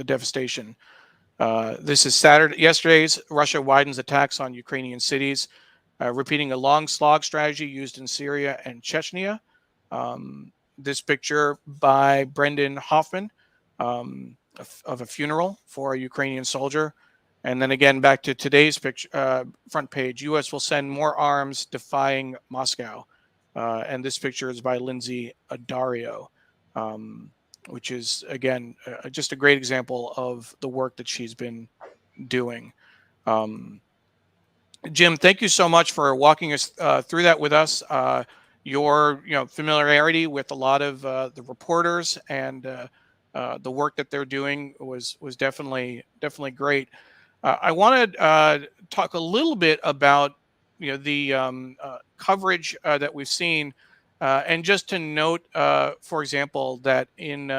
devastation. This is yesterday's Russia widens attacks on Ukrainian cities, repeating a long slog strategy used in Syria and Chechnya. This picture by Brendan Hoffman of a funeral for a Ukrainian soldier. And then again, back to today's picture, front page, U.S. will send more arms defying Moscow. And this picture is by Lindsay Addario, which is, again, just a great example of the work that she's been doing. Jim, thank you so much for walking us through that with us. Your familiarity with a lot of the reporters and the work that they're doing was definitely great. I want to talk a little bit about the coverage that we've seen, and just to note, for example, that in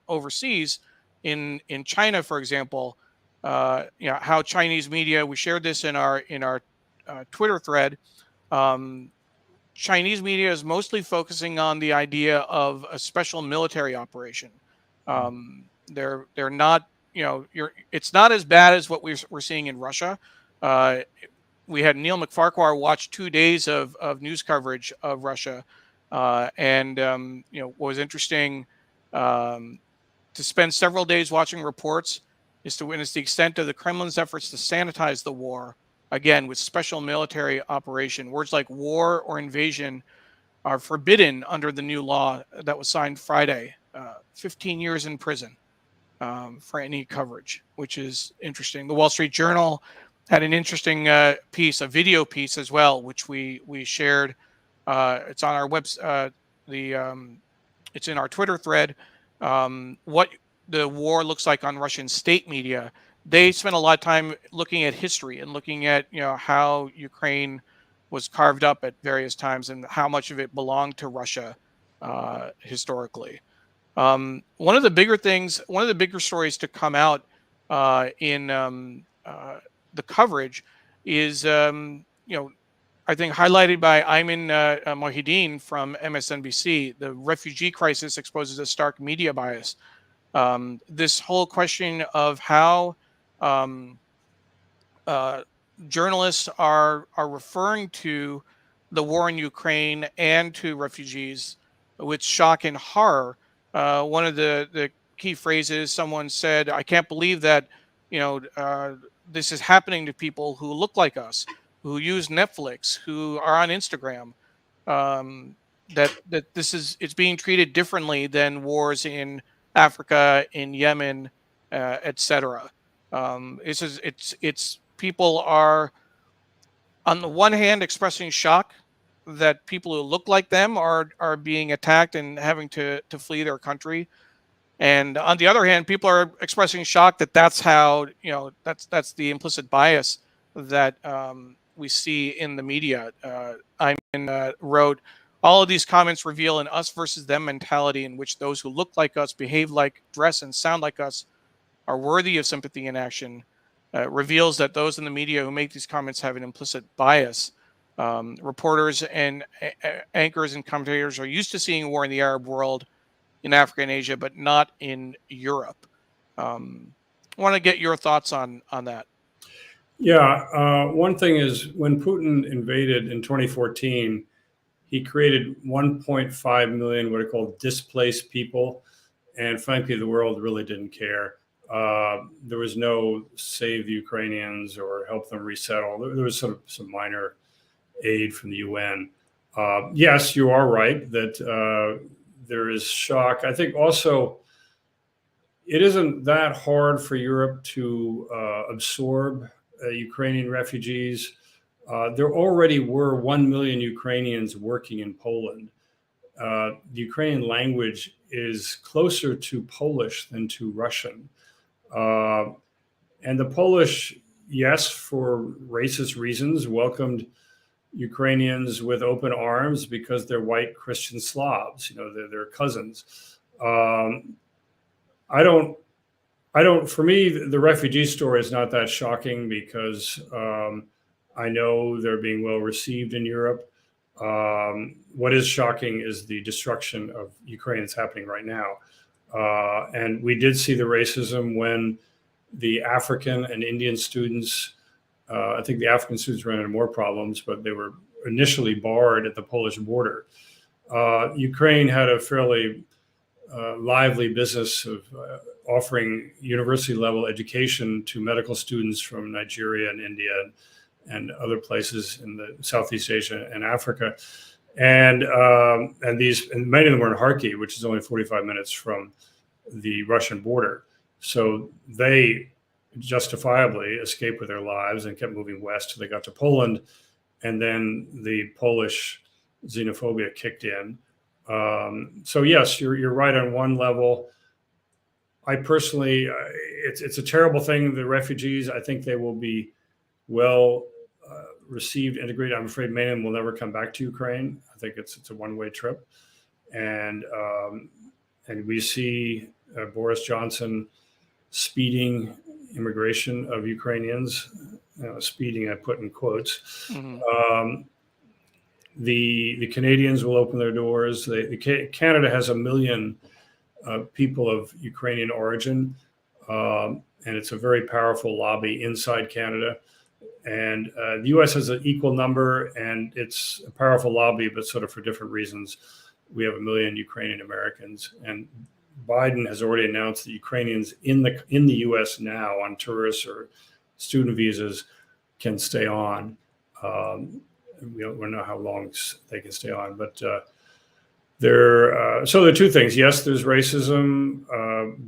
overseas, in China, for example, how Chinese media, we shared this in our Twitter thread. Chinese media is mostly focusing on the idea of a special military operation. They're not, it's not as bad as what we're seeing in Russia. We had Neil McFarquhar watch 2 days of news coverage of Russia, and what was interesting to spend several days watching reports is to witness the extent of the Kremlin's efforts to sanitize the war, again with special military operation. Words like war or invasion are forbidden under the new law that was signed Friday. 15 years in prison for any coverage, which is interesting. The Wall Street Journal had an interesting piece, a video piece as well, which we shared. It's on our website. It's in our Twitter thread. What the war looks like on Russian state media. They spent a lot of time looking at history and looking at how Ukraine was carved up at various times and how much of it belonged to Russia historically. One of the bigger stories to come out in the coverage is, I think highlighted by Ayman Mohideen from MSNBC. The refugee crisis exposes a stark media bias. This whole question of how um, uh, journalists are referring to the war in Ukraine and to refugees with shock and horror. One of the key phrases someone said, "I can't believe that this is happening to people who look like us, who use Netflix, who are on Instagram. That it's being treated differently than wars in Africa, in Yemen, etc." It's people are on the one hand expressing shock that people who look like them are being attacked and having to flee their country, and on the other hand, people are expressing shock that that's how that's the implicit bias that we see in the media. Wrote, all of these comments reveal an us versus them mentality in which those who look like us, behave like, dress, and sound like us are worthy of sympathy and action. Reveals that those in the media who make these comments have an implicit bias. Reporters and anchors and commentators are used to seeing war in the Arab world, in Africa and Asia, but not in Europe. I want to get your thoughts on that. Yeah, one thing is when Putin invaded in 2014, he created 1.5 million what are called displaced people, and frankly, the world really didn't care. There was no save the Ukrainians or help them resettle. There was sort of some minor aid from the UN. Yes, you are right that there is shock. I think also it isn't that hard for Europe to absorb Ukrainian refugees. There already were 1 million Ukrainians working in Poland. The Ukrainian language is closer to Polish than to Russian. And the Polish, yes, for racist reasons, welcomed Ukrainians with open arms because they're white Christian Slavs. They're cousins. For me, the refugee story is not that shocking because I know they're being well received in Europe. What is shocking is the destruction of Ukraine that's happening right now. And we did see the racism when the African and Indian students, I think the African students ran into more problems, but they were initially barred at the Polish border. Ukraine had a fairly lively business of offering university level education to medical students from Nigeria and India and other places in the Southeast Asia and Africa. And many of them were in Kharkiv, which is only 45 minutes from the Russian border. So they justifiably escaped with their lives and kept moving west till they got to Poland. And then the Polish xenophobia kicked in. So yes, you're right on one level. I personally, it's a terrible thing. The refugees, I think they will be well received, integrated. I'm afraid many of them will never come back to Ukraine. I think it's a one-way trip, and we see Boris Johnson speeding immigration of Ukrainians. Speeding, I put in quotes. Mm-hmm. The Canadians will open their doors. Canada has 1 million people of Ukrainian origin, and it's a very powerful lobby inside Canada. And the U.S. has an equal number, and it's a powerful lobby, but sort of for different reasons. We have 1 million Ukrainian Americans, and Biden has already announced that Ukrainians in the U.S. now on tourist or student visas can stay on. We don't know how long they can stay on, but so there are two things. Yes, there's racism.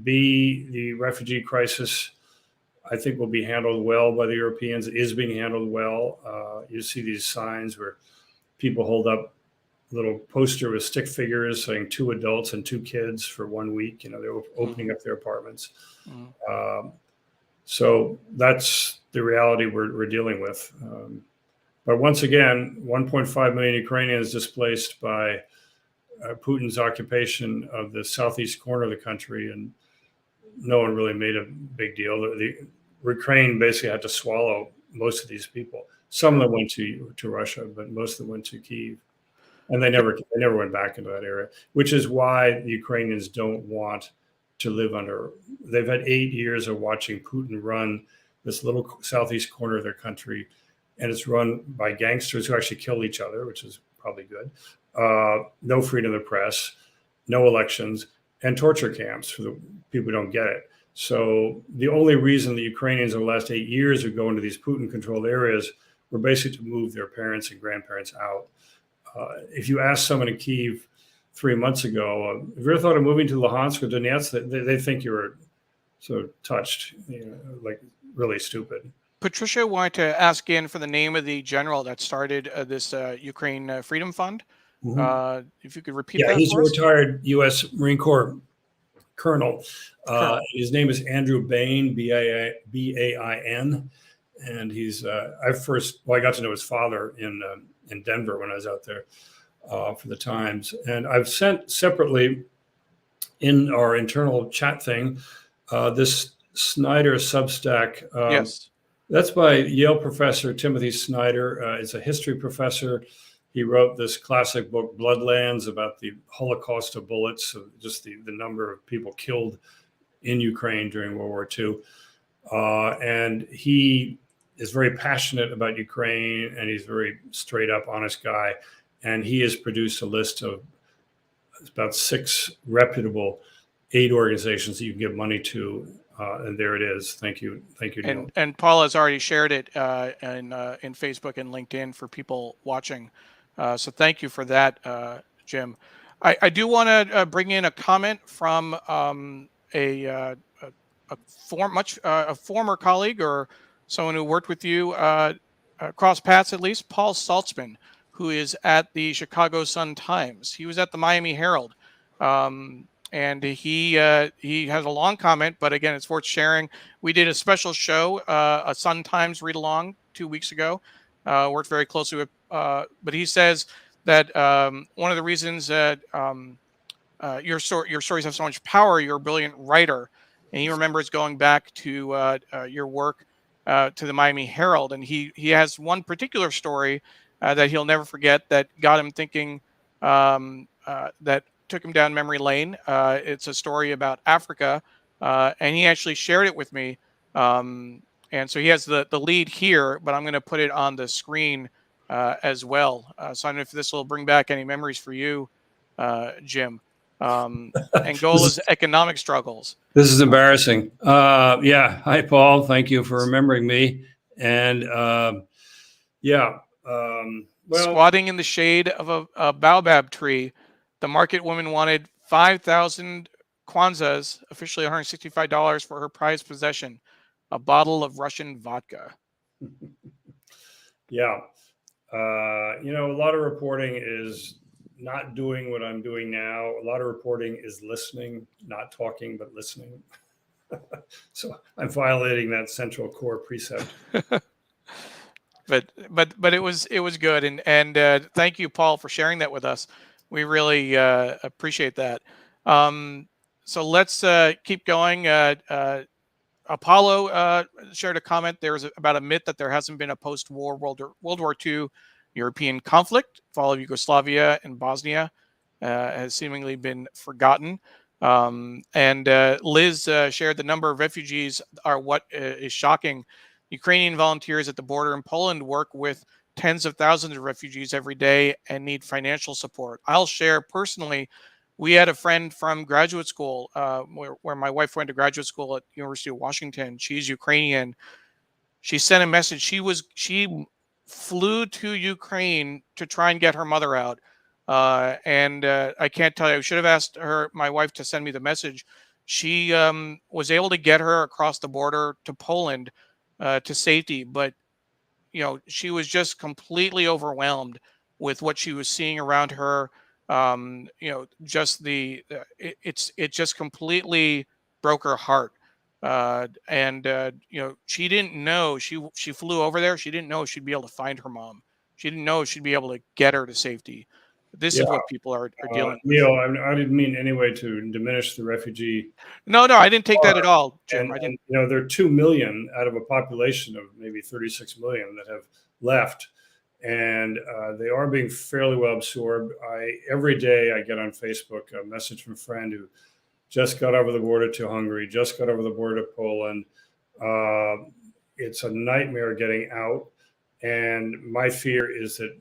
B, the refugee crisis, I think, will be handled well by the Europeans. It is being handled well. You see these signs where people hold up a little poster with stick figures saying 2 adults and 2 kids for 1 week. They're opening up their apartments. So that's the reality we're dealing with. But once again, 1.5 million Ukrainians displaced by Putin's occupation of the southeast corner of the country, and no one really made a big deal. The Ukraine basically had to swallow most of these people. Some of them went to Russia, but most of them went to Kyiv, and they never went back into that area. Which is why the Ukrainians don't want to live under. They've had 8 years of watching Putin run this little southeast corner of their country, and it's run by gangsters who actually kill each other, which is probably good. No freedom of the press, no elections, and torture camps for the people who don't get it. So the only reason the Ukrainians in the last 8 years would go into these Putin-controlled areas were basically to move their parents and grandparents out. If you ask someone in Kyiv 3 months ago, have you ever thought of moving to Luhansk or Donetsk? They think you were so touched, like really stupid. Patricia wanted to ask in for the name of the general that started this Ukraine Freedom Fund. Mm-hmm. If you could repeat that. Yeah, he's a for us. retired U.S. Marine Corps colonel. His name is Andrew Bain, B-A-I-N, and he's. I got to know his father in Denver when I was out there for the Times, and I've sent separately in our internal chat thing this Snyder Substack. Yes. That's by Yale professor Timothy Snyder. He's a history professor. He wrote this classic book, Bloodlands, about the Holocaust of bullets, just the number of people killed in Ukraine during World War II. And he is very passionate about Ukraine, and he's a very straight up, honest guy. And he has produced a list of about 6 reputable aid organizations that you can give money to. And there it is. Thank you, Neil. And Paul has already shared it in Facebook and LinkedIn for people watching. So thank you for that, Jim. I do want to bring in a comment from a former colleague or someone who worked with you cross paths at least, Paul Saltzman, who is at the Chicago Sun-Times. He was at the Miami Herald. And he has a long comment, but again, it's worth sharing. We did a special show, a Sun-Times read-along 2 weeks ago. Worked very closely with, but he says that one of the reasons that your stories have so much power, you're a brilliant writer, and he remembers going back to your work to the Miami Herald, and he has one particular story that he'll never forget that got him thinking, that took him down memory lane. It's a story about Africa, and he actually shared it with me. And so he has the lead here, but I'm going to put it on the screen as well. So I don't know if this will bring back any memories for you, Jim. Angola's economic struggles. This is embarrassing. Yeah. Hi, Paul. Thank you for remembering me. And squatting in the shade of a baobab tree, the market woman wanted 5,000 kwanzas, officially $165, for her prized possession, a bottle of Russian vodka. Yeah. A lot of reporting is not doing what I'm doing now. A lot of reporting is listening, not talking, but listening. So I'm violating that central core precept. But it was good, and thank you, Paul, for sharing that with us. We really appreciate that. So let's keep going. Apollo shared a comment. There's about a myth that there hasn't been a post-war World War II European conflict. Fall of Yugoslavia and Bosnia has seemingly been forgotten. And Liz shared the number of refugees are what is shocking. Ukrainian volunteers at the border in Poland work with tens of thousands of refugees every day and need financial support. I'll share personally, we had a friend from graduate school where my wife went to graduate school at University of Washington. She's Ukrainian. She sent a message. She flew to Ukraine to try and get her mother out. And I can't tell you, I should have asked my wife to send me the message. She was able to get her across the border to Poland to safety, but she was just completely overwhelmed with what she was seeing around her. Just it just completely broke her heart. And she didn't know, she flew over there. She didn't know she'd be able to find her mom. She didn't know she'd be able to get her to safety. This Yeah, is what people are dealing with. Neil, I didn't mean any way to diminish the refugee. No, I didn't take that at all, Jim. And, I didn't. there are 2 million out of a population of maybe 36 million that have left, and they are being fairly well absorbed. Every day I get on Facebook a message from a friend who just got over the border to Hungary, just got over the border to Poland. It's a nightmare getting out, and my fear is that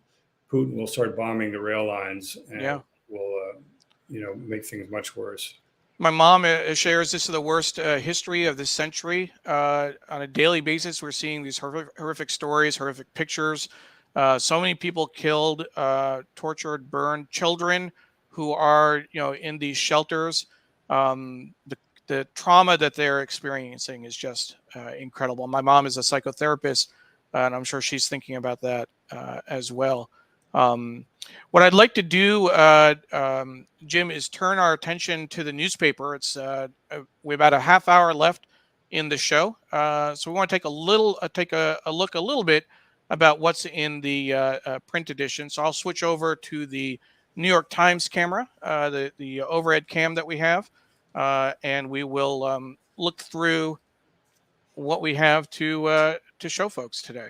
Putin will start bombing the rail lines and will, make things much worse. My mom shares this is the worst history of this century. On a daily basis, we're seeing these horrific stories, horrific pictures. So many people killed, tortured, burned, children who are, in these shelters. The trauma that they're experiencing is just incredible. My mom is a psychotherapist, and I'm sure she's thinking about that as well. What I'd like to do, Jim, is turn our attention to the newspaper. It's we have about a half hour left in the show, so we want to take a look a little bit about what's in the print edition. So I'll switch over to the New York Times camera, the overhead cam that we have, and we will look through what we have to show folks today.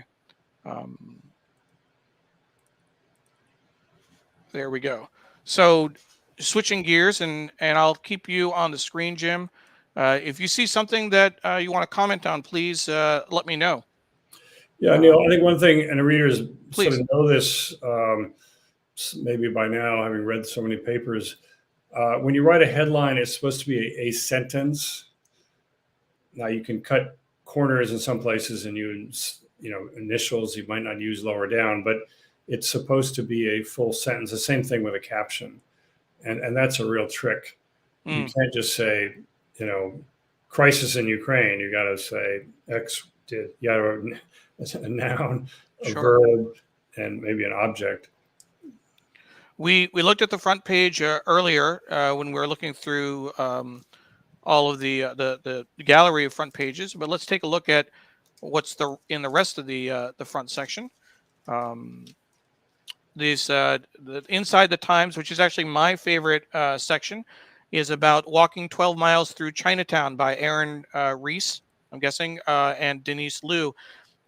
There we go. So switching gears, and I'll keep you on the screen, Jim. If you see something that you want to comment on, please let me know. Yeah, Neil, I think one thing, and the readers please. sort of know this maybe by now, having read so many papers, when you write a headline, it's supposed to be a sentence. Now you can cut corners in some places and initials you might not use lower down, but it's supposed to be a full sentence. The same thing with a caption. And that's a real trick. You can't just say, crisis in Ukraine. You got to say X did. You got to a noun, a verb, and maybe an object. We looked at the front page earlier when we were looking through all of the gallery of front pages, but let's take a look at what's in the rest of the front section. Inside the Times, which is actually my favorite section, is about Walking 12 Miles Through Chinatown by Aaron Reese, I'm guessing, and Denise Liu.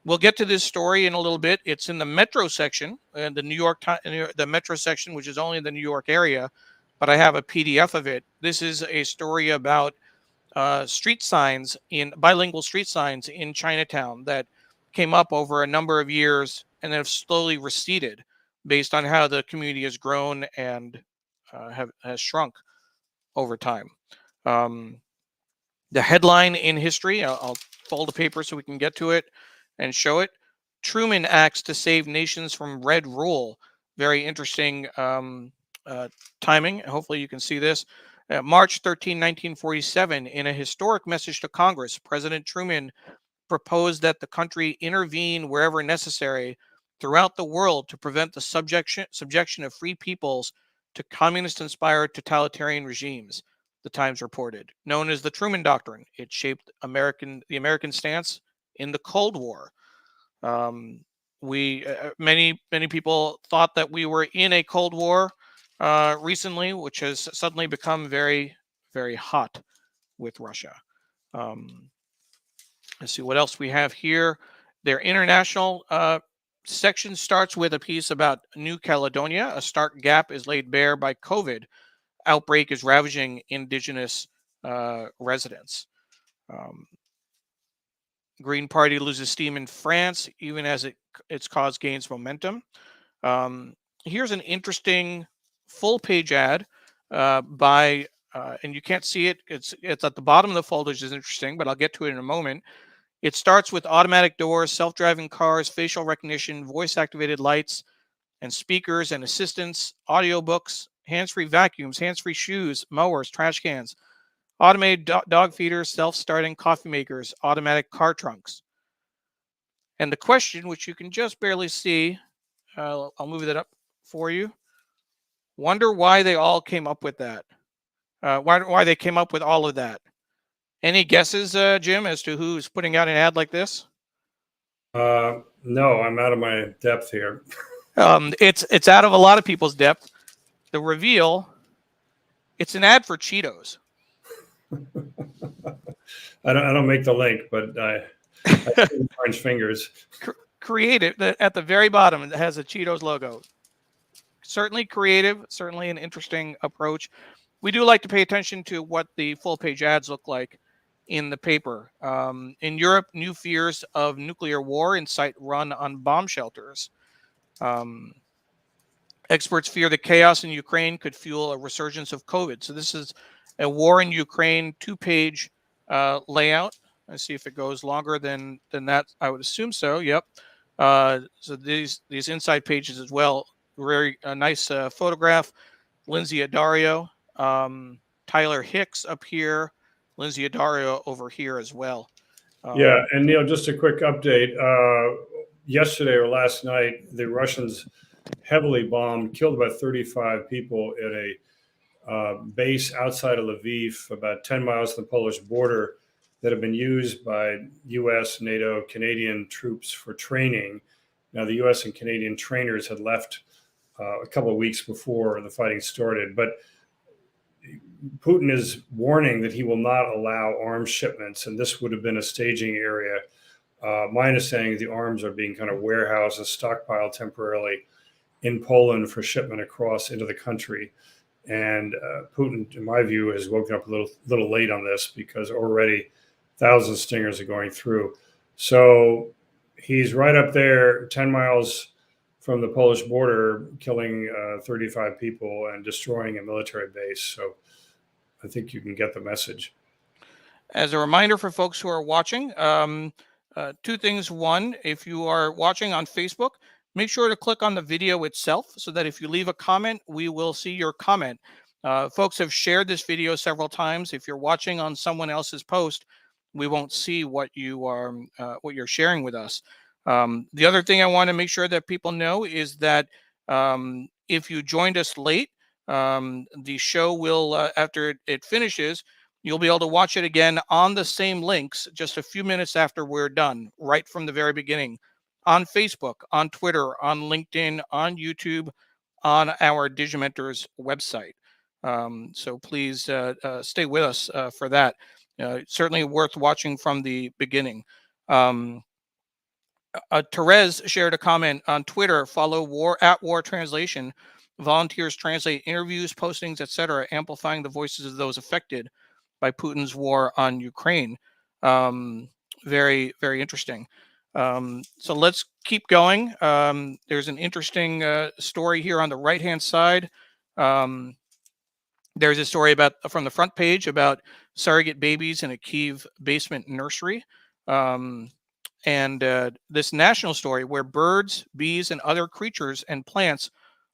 We'll get to this story in a little bit. It's in the Metro section, and the Metro section, which is only in the New York area, but I have a PDF of it. This is a story about bilingual street signs in Chinatown that came up over a number of years and have slowly receded based on how the community has grown and has shrunk over time. The headline in history, I'll fold the paper so we can get to it and show it. Truman acts to save nations from red rule. Very interesting timing. Hopefully you can see this. March 13, 1947, in a historic message to Congress, President Truman proposed that the country intervene wherever necessary throughout the world to prevent the subjection of free peoples to communist-inspired totalitarian regimes, the Times reported. Known as the Truman Doctrine, it shaped the American stance in the Cold War. Many people thought that we were in a Cold War recently, which has suddenly become very, very hot with Russia. Let's see what else we have here. Their international section starts with a piece about New Caledonia. A stark gap is laid bare by COVID. Outbreak is ravaging indigenous residents. Green Party loses steam in France, even as its cause gains momentum. Here's an interesting full-page ad by, and you can't see it. It's at the bottom of the folder, which is interesting, but I'll get to it in a moment. It starts with automatic doors, self-driving cars, facial recognition, voice-activated lights, and speakers and assistants, audiobooks, hands-free vacuums, hands-free shoes, mowers, trash cans, automated dog feeders, self-starting coffee makers, automatic car trunks. And the question, which you can just barely see, I'll move that up for you. Wonder why they all came up with that. Why they came up with all of that. Any guesses, Jim, as to who's putting out an ad like this? No, I'm out of my depth here. It's out of a lot of people's depth. The reveal, it's an ad for Cheetos. I don't make the link, but I see orange fingers. Creative at the very bottom. It has a Cheetos logo. Certainly creative. Certainly an interesting approach. We do like to pay attention to what the full page ads look like in the paper. In Europe, new fears of nuclear war incite run on bomb shelters. Experts fear the chaos in Ukraine could fuel a resurgence of COVID. So this is a war in Ukraine 2-page layout. Let's see if it goes longer than that. I would assume so. Yep. So these inside pages as well. Very nice photograph. Lindsay Addario, Tyler Hicks up here, Lindsay Addario over here as well. Yeah, and Neil, just a quick update. Yesterday or last night, the Russians heavily bombed, killed about 35 people at a base outside of Lviv, about 10 miles from the Polish border, that have been used by U.S., NATO, Canadian troops for training. Now, the U.S. and Canadian trainers had left a couple of weeks before the fighting started, but Putin is warning that he will not allow arms shipments, and this would have been a staging area. My understanding is the arms are being kind of warehoused and stockpiled temporarily in Poland for shipment across into the country. And Putin, in my view, has woken up a little late on this, because already thousands of Stingers are going through. So he's right up there, 10 miles from the Polish border, killing 35 people and destroying a military base. So I think you can get the message. As a reminder for folks who are watching, two things. One, if you are watching on Facebook, make sure to click on the video itself so that if you leave a comment, we will see your comment. Folks have shared this video several times. If you're watching on someone else's post, we won't see what you're sharing with us. The other thing I want to make sure that people know is that if you joined us late, the show will, after it finishes, you'll be able to watch it again on the same links just a few minutes after we're done, right from the very beginning, on Facebook, on Twitter, on LinkedIn, on YouTube, on our Digimentors website. So please stay with us for that. Certainly worth watching from the beginning. Therese shared a comment on Twitter. Follow War Translation. Volunteers translate interviews, postings, etc., amplifying the voices of those affected by Putin's war on Ukraine. Very, very interesting. So let's keep going. There's an interesting story here on the right-hand side. There's a story from the front page about surrogate babies in a Kyiv basement nursery. And this national story where birds, bees, and other creatures and plants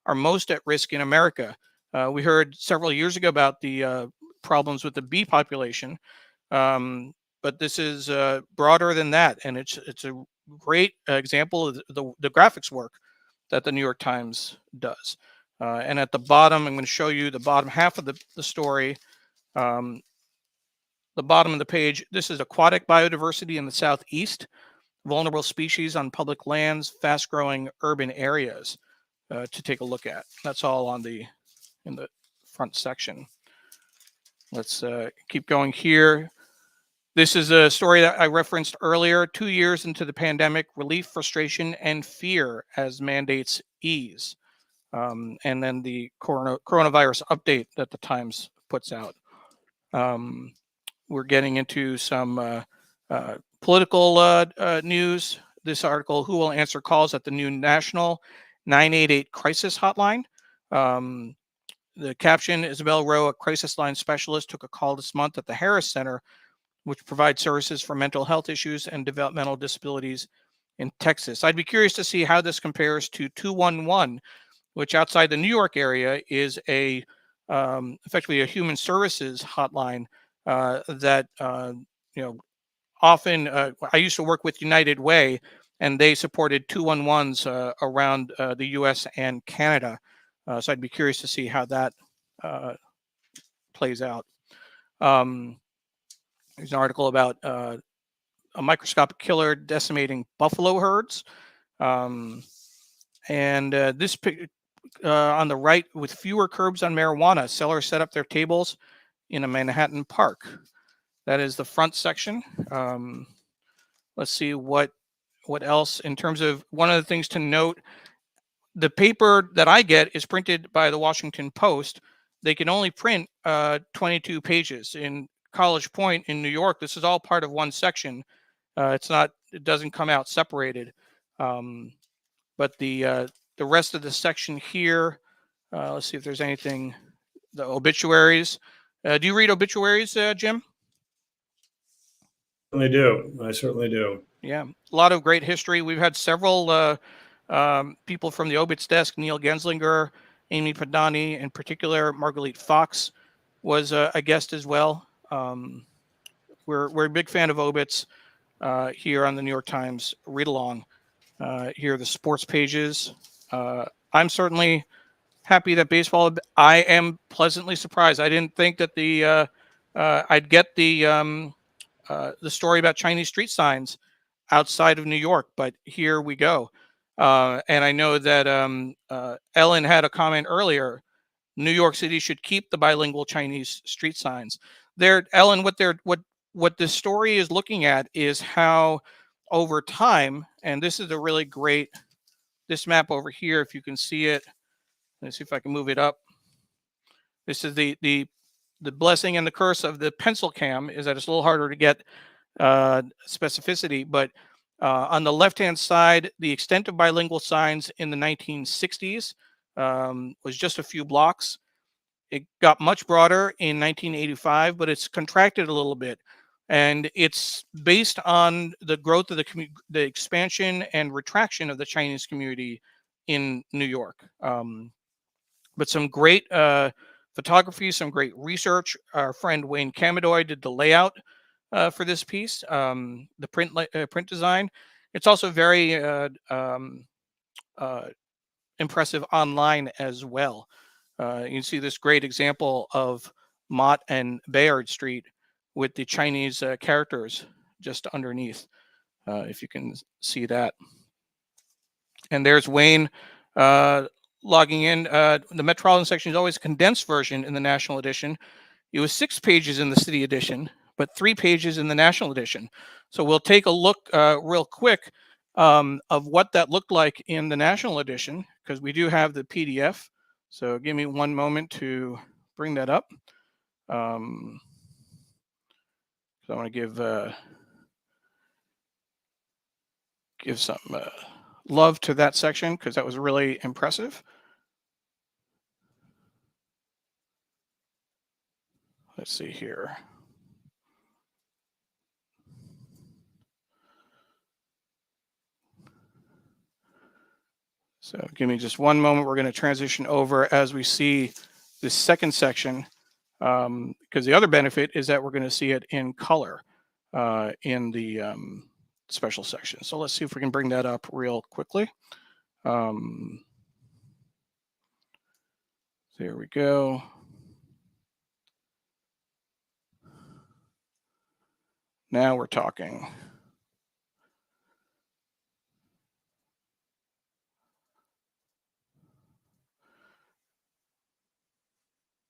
are most at risk in America. We heard several years ago about the problems with the bee population, but this is broader than that, and it's a great example of the graphics work that the New York Times does. And at the bottom, I'm going to show you the bottom half of the story. The bottom of the page, this is aquatic biodiversity in the Southeast, vulnerable species on public lands, fast-growing urban areas to take a look at. That's all in the front section. Let's keep going here. This is a story that I referenced earlier. 2 years into the pandemic, relief, frustration, and fear as mandates ease. And then the coronavirus update that the Times puts out. We're getting into some political news. This article, who will answer calls at the new national 988 crisis hotline? The caption, Isabel Rowe, a crisis line specialist, took a call this month at the Harris Center, which provides services for mental health issues and developmental disabilities in Texas. I'd be curious to see how this compares to 211, which outside the New York area is effectively a human services hotline that often I used to work with United Way, and they supported 211s around the U.S. and Canada. So I'd be curious to see how that plays out. There's an article about a microscopic killer decimating buffalo herds. And this on the right, with fewer curbs on marijuana, sellers set up their tables in a Manhattan park. That is the front section. Let's see what else in terms of one of the things to note. The paper that I get is printed by the Washington Post. They can only print 22 pages. In College Point in New York, this is all part of one section. It doesn't come out separated. But the rest of the section here, let's see if there's anything. The obituaries. Do you read obituaries, Jim? I do. I certainly do. Yeah, a lot of great history. We've had several people from the Obits desk, Neil Genslinger, Amy Padani, in particular, Marguerite Fox was a guest as well. We're a big fan of Obits here on the New York Times Read Along. Here are the sports pages. I'm certainly happy that baseball. I am pleasantly surprised. I didn't think that I'd get the story about Chinese street signs outside of New York, but here we go. And I know that Ellen had a comment earlier. New York City should keep the bilingual Chinese street signs. Ellen, what this story is looking at is how over time, and this is a really great, this map over here, if you can see it. Let's see if I can move it up. This is the blessing and the curse of the pencil cam, is that it's a little harder to get specificity, but on the left-hand side, the extent of bilingual signs in the 1960s was just a few blocks. It got much broader in 1985, but it's contracted a little bit. And it's based on the growth of the expansion and retraction of the Chinese community in New York. But some great photography, some great research. Our friend Wayne Camadoy did the layout for this piece, the print design. It's also very impressive online as well. You can see this great example of Mott and Bayard Street with the Chinese characters just underneath, if you can see that. And there's Wayne logging in. The Metropolitan section is always a condensed version in the National Edition. It was 6 pages in the City Edition, but 3 pages in the National Edition. So we'll take a look real quick of what that looked like in the National Edition, because we do have the PDF. So give me one moment to bring that up. So I want to give some love to that section, because that was really impressive. Let's see here. So give me just one moment. We're going to transition over as we see this second section, because the other benefit is that we're going to see it in color in the special section. So let's see if we can bring that up real quickly. There we go. Now we're talking.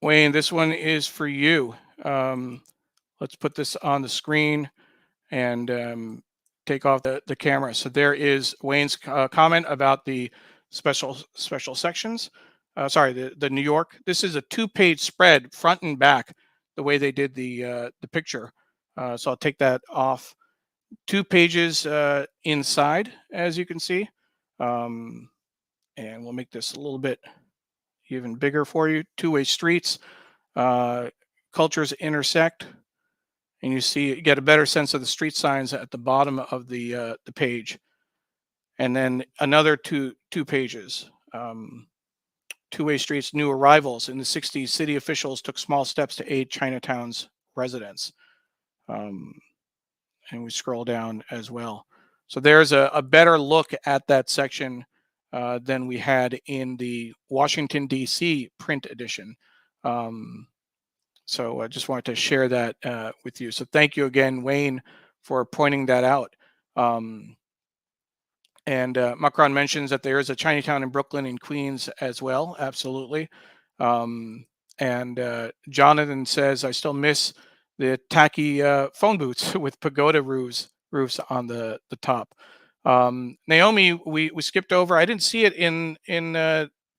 Wayne, this one is for you. Let's put this on the screen and take off the camera. So there is Wayne's comment about the special sections. Sorry, the New York. This is a 2-page spread, front and back, the way they did the picture. So I'll take that off. 2 pages inside, as you can see. And we'll make this a little bit even bigger for you. 2-way streets, cultures intersect, and you get a better sense of the street signs at the bottom of the page. And then another two pages. 2-way streets, new arrivals. In the 60s, city officials took small steps to aid Chinatown's residents. And we scroll down as well. So there's a better look at that section than we had in the Washington, D.C. print edition. So I just wanted to share that with you. So thank you again, Wayne, for pointing that out. And Macron mentions that there is a Chinatown in Brooklyn and Queens as well. Absolutely. And Jonathan says, I still miss the tacky phone booths with pagoda roofs on the top. Naomi, we skipped over. I didn't see it in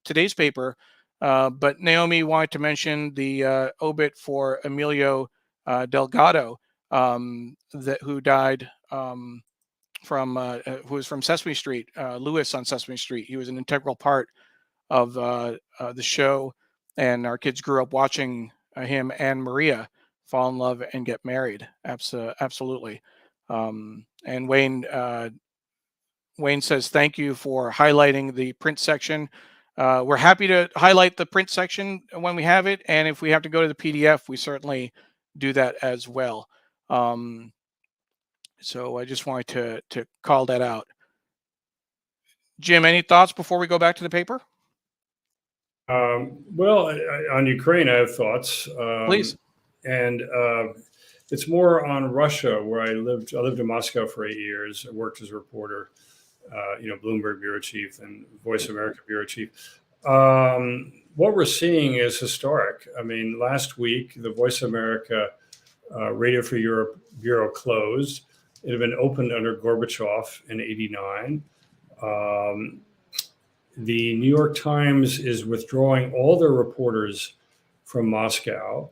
today's paper, but Naomi wanted to mention the obit for Emilio Delgado, who died from who was from Sesame Street, Lewis on Sesame Street. He was an integral part of the show, and our kids grew up watching him and Maria fall in love and get married. Absolutely. And Wayne says, thank you for highlighting the print section. We're happy to highlight the print section when we have it. And if we have to go to the PDF, we certainly do that as well. So I just wanted to call that out. Jim, any thoughts before we go back to the paper? Well, on Ukraine, I have thoughts. Please. And it's more on Russia, where I lived. I lived in Moscow for 8 years. I worked as a reporter, Bloomberg bureau chief and Voice of America bureau chief. What we're seeing is historic. I mean, last week, the Voice of America Radio for Europe bureau closed. It had been opened under Gorbachev in '89. The New York Times is withdrawing all their reporters from Moscow.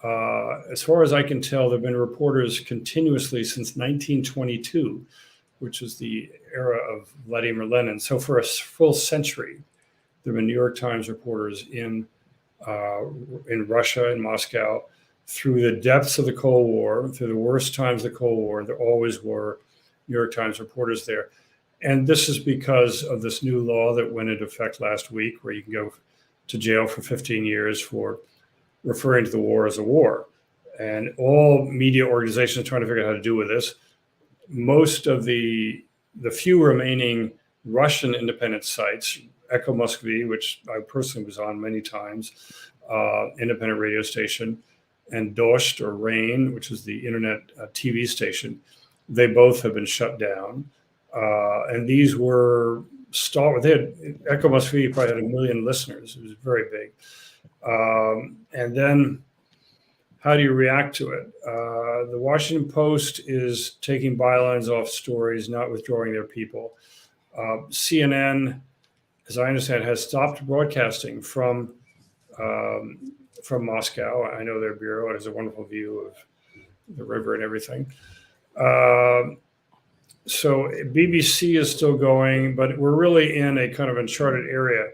As far as I can tell, there have been reporters continuously since 1922, which is the era of Vladimir Lenin. So for a full century, there have been New York Times reporters in Russia, in Moscow, through the depths of the Cold War, through the worst times of the Cold War. There always were New York Times reporters there. And this is because of this new law that went into effect last week, where you can go to jail for 15 years for referring to the war as a war. And all media organizations are trying to figure out how to do with this. Most of the few remaining Russian independent sites, Echo Moskvy, which I personally was on many times, independent radio station, and Dost or Rain, which is the internet TV station, they both have been shut down. And these were stalwart. Echo Moskvy probably had 1 million listeners. It was very big. And then how do you react to it? The Washington Post is taking bylines off stories, not withdrawing their people. CNN, as I understand, has stopped broadcasting from Moscow. I know their bureau. It has a wonderful view of the river and everything. So BBC is still going, but we're really in a kind of uncharted area.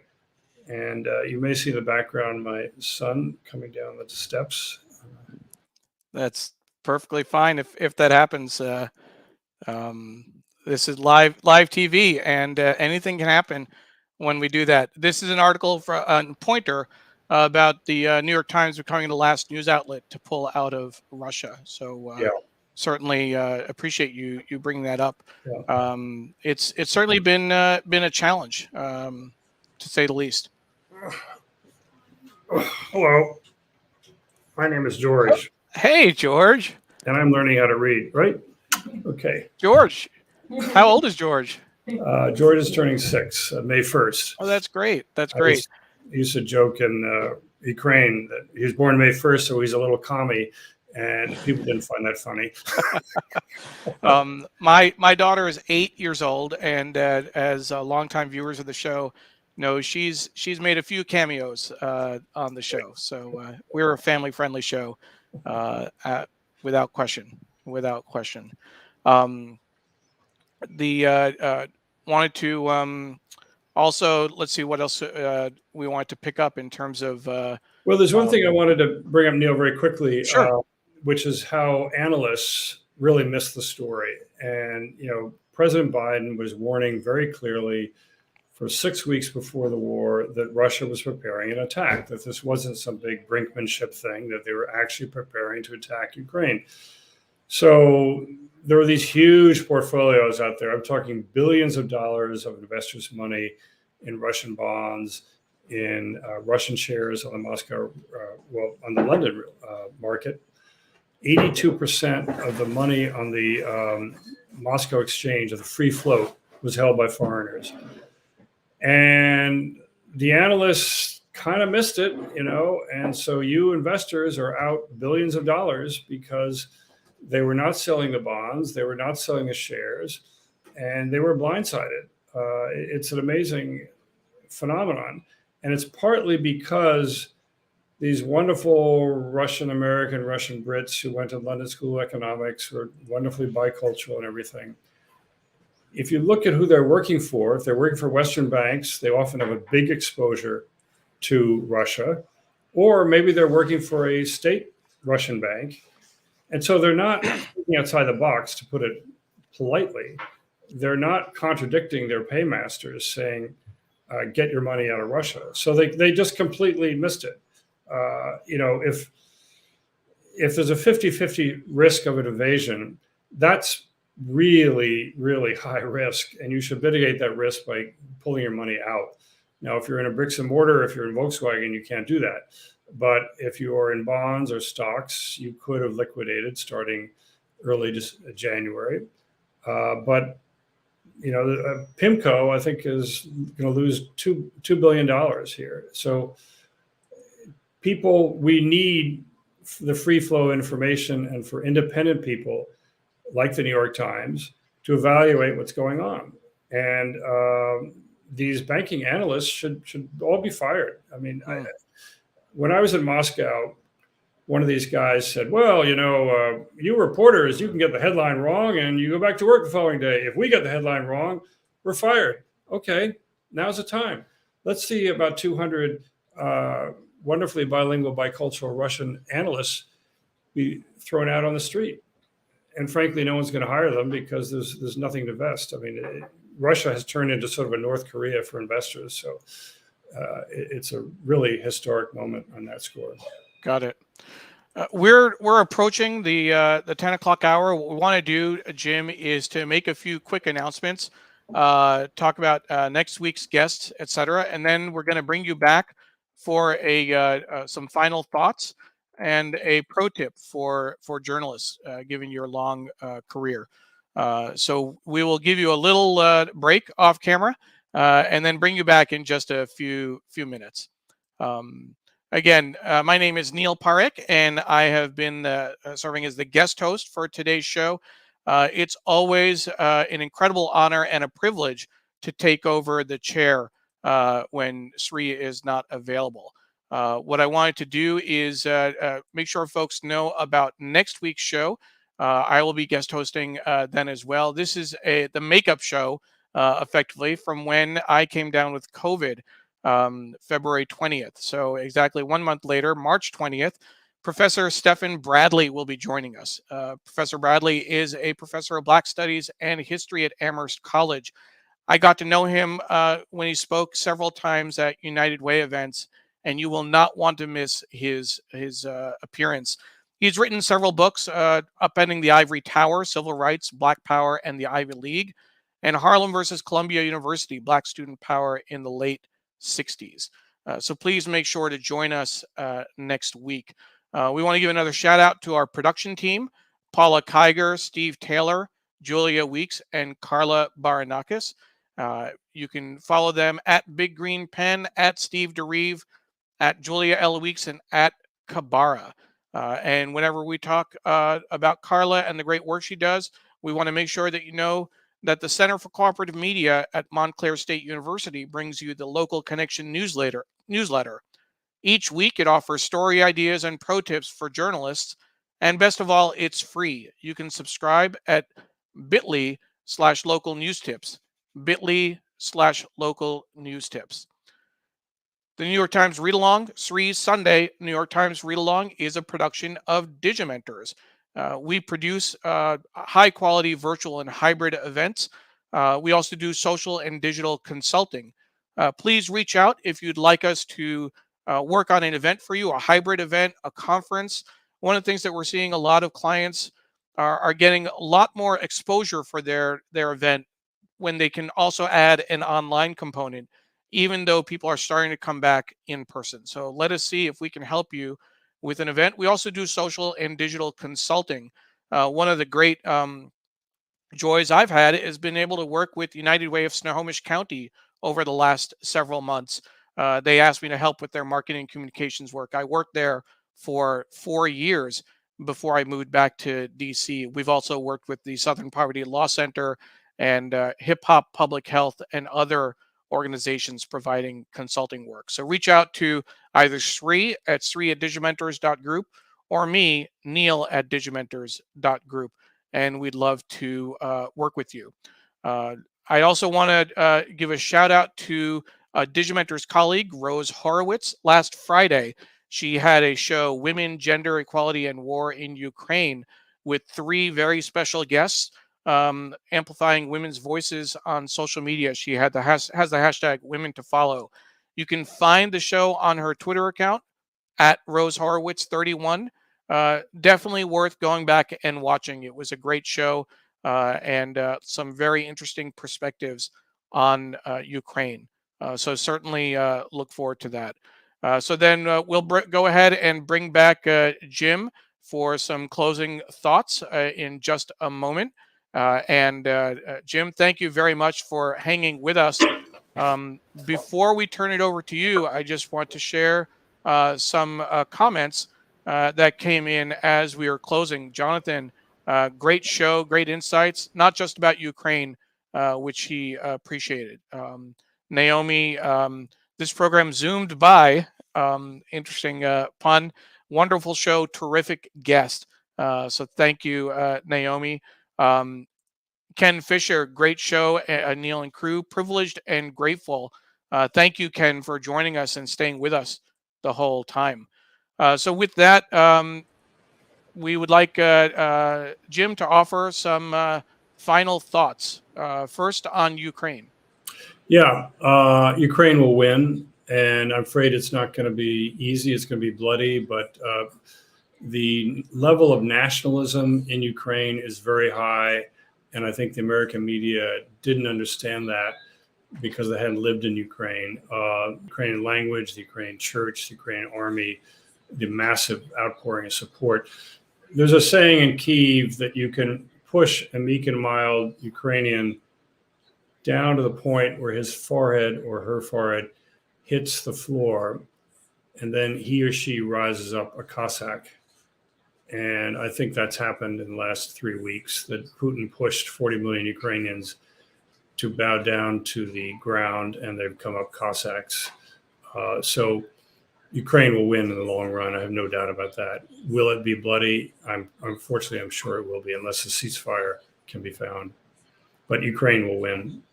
And you may see in the background my son coming down the steps. That's perfectly fine if that happens. This is live TV, and anything can happen when we do that. This is an article from Pointer about the New York Times becoming the last news outlet to pull out of Russia. So certainly appreciate you bringing that up. Yeah. It's certainly been a challenge, to say the least. Hello, my name is George. Hey, George. And I'm learning how to read, right? Okay. George, how old is George? George is turning 6, May 1st. Oh, that's great. That's great. I used to joke in Ukraine that he was born May 1st, so he's a little commie, and people didn't find that funny. My daughter is 8 years old, and as longtime viewers of the show know, she's made a few cameos on the show. So we're a family-friendly show, without question. Without question. Wanted to also, let's see what else we wanted to pick up in terms of. Well, there's one thing I wanted to bring up, Neil, very quickly, sure. Which is how analysts really missed the story. And, President Biden was warning very clearly for 6 weeks before the war that Russia was preparing an attack, that this wasn't some big brinkmanship thing, that they were actually preparing to attack Ukraine. So there are these huge portfolios out there. I'm talking billions of dollars of investors' money in Russian bonds, in Russian shares on the on the London market. 82% of the money on the Moscow exchange, of the free float, was held by foreigners. And the analysts kind of missed it, and so you investors are out billions of dollars because they were not selling the bonds, they were not selling the shares, and they were blindsided. It's an amazing phenomenon. And it's partly because these wonderful Russian American, Russian Brits who went to London School of Economics were wonderfully bicultural and everything. If you look at who they're working for, if they're working for Western banks, they often have a big exposure to Russia, or maybe they're working for a state Russian bank. And so they're not thinking outside the box, to put it politely. They're not contradicting their paymasters saying, get your money out of Russia. So they just completely missed it. If there's a 50-50 risk of an invasion, that's really, really high risk. And you should mitigate that risk by pulling your money out. Now, if you're in a bricks and mortar, if you're in Volkswagen, you can't do that. But if you are in bonds or stocks, you could have liquidated starting early January. But PIMCO, I think, is going to lose $2 billion here. So we need the free flow information, and for independent people like the New York Times to evaluate what's going on. And these banking analysts should all be fired. I mean, when I was in Moscow, one of these guys said, well, you reporters, you can get the headline wrong and you go back to work the following day. If we get the headline wrong, we're fired. Okay, now's the time. Let's see about 200 wonderfully bilingual, bicultural Russian analysts be thrown out on the street. And frankly, no one's going to hire them because there's nothing to vest. I mean, Russia has turned into sort of a North Korea for investors. So it's a really historic moment on that score. Got it. We're approaching the 10 o'clock hour. What we want to do, Jim, is to make a few quick announcements, talk about next week's guests, etc., and then we're going to bring you back for some final thoughts and a pro tip for journalists, given your long career. So we will give you a little break off camera, and then bring you back in just a few minutes. Again, my name is Neil Parekh, and I have been serving as the guest host for today's show. It's always an incredible honor and a privilege to take over the chair when Sree is not available. What I wanted to do is make sure folks know about next week's show. I will be guest hosting then as well. This is the makeup show, effectively, from when I came down with COVID. February 20th. So exactly 1 month later, March 20th, Professor Stephen Bradley will be joining us. Professor Bradley is a professor of Black Studies and History at Amherst College. I got to know him when he spoke several times at United Way events, and you will not want to miss his appearance. He's written several books, Upending the Ivory Tower, Civil Rights, Black Power, and the Ivy League, and Harlem versus Columbia University, Black Student Power in the late 60s. So please make sure to join us next week. We want to give another shout out to our production team, Paula Kiger, Steve Taylor, Julia Weeks, and Carla Baranakis. You can follow them at Big Green Pen, at Steve DeReeve, at Julia L. Weeks, and at Kabara. And whenever we talk about Carla and the great work she does, we want to make sure that you know that the Center for Cooperative Media at Montclair State University brings you the Local Connection newsletter. Each week, it offers story ideas and pro tips for journalists. And best of all, it's free. You can subscribe at bit.ly/local news tips. bit.ly/local news tips. The New York Times Read Along, Sree's Sunday New York Times Read Along, is a production of Digimentors. We produce high-quality virtual and hybrid events. We also do social and digital consulting. Please reach out if you'd like us to work on an event for you, a hybrid event, a conference. One of the things that we're seeing, a lot of clients are getting a lot more exposure for their event when they can also add an online component, even though people are starting to come back in person. So let us see if we can help you with an event. We also do social and digital consulting. One of the great joys I've had has been able to work with United Way of Snohomish County over the last several months. They asked me to help with their marketing and communications work. I worked there for 4 years before I moved back to DC. We've also worked with the Southern Poverty Law Center and Hip Hop Public Health and other organizations providing consulting work. So reach out to either Sree at digimentors.group or me, Neil at digimentors.group, and we'd love to work with you. I also want to give a shout out to Digimentor's colleague, Rose Horowitz. Last Friday, she had a show, Women, Gender, Equality, and War in Ukraine, with 3 very special guests amplifying women's voices on social media. She had has the hashtag Women to Follow. You can find the show on her Twitter account at Rose Horowitz 31. Definitely worth going back and watching. It was a great show and some very interesting perspectives on Ukraine. So certainly look forward to that. So then we'll go ahead and bring back Jim for some closing thoughts in just a moment. Jim, thank you very much for hanging with us. Before we turn it over to you, I just want to share some comments that came in as we were closing. Jonathan, great show, great insights, not just about Ukraine, which he appreciated. Naomi, this program zoomed by. Interesting pun. Wonderful show, terrific guest. So thank you, Naomi. Ken Fisher, great show, Neil and crew, privileged and grateful. Thank you, Ken, for joining us and staying with us the whole time. So with that, we would like Jim to offer some final thoughts. First on Ukraine. Yeah, Ukraine will win, and I'm afraid it's not going to be easy. It's going to be bloody, but the level of nationalism in Ukraine is very high. And I think the American media didn't understand that because they hadn't lived in Ukraine. Ukrainian language, the Ukrainian church, the Ukrainian army, the massive outpouring of support. There's a saying in Kyiv that you can push a meek and mild Ukrainian down to the point where his forehead or her forehead hits the floor, and then he or she rises up a Cossack. And I think that's happened in the last 3 weeks, that Putin pushed 40 million Ukrainians to bow down to the ground, and they've come up Cossacks. So Ukraine will win in the long run. I have no doubt about that. Will it be bloody? Unfortunately, I'm sure it will be, unless a ceasefire can be found. But Ukraine will win.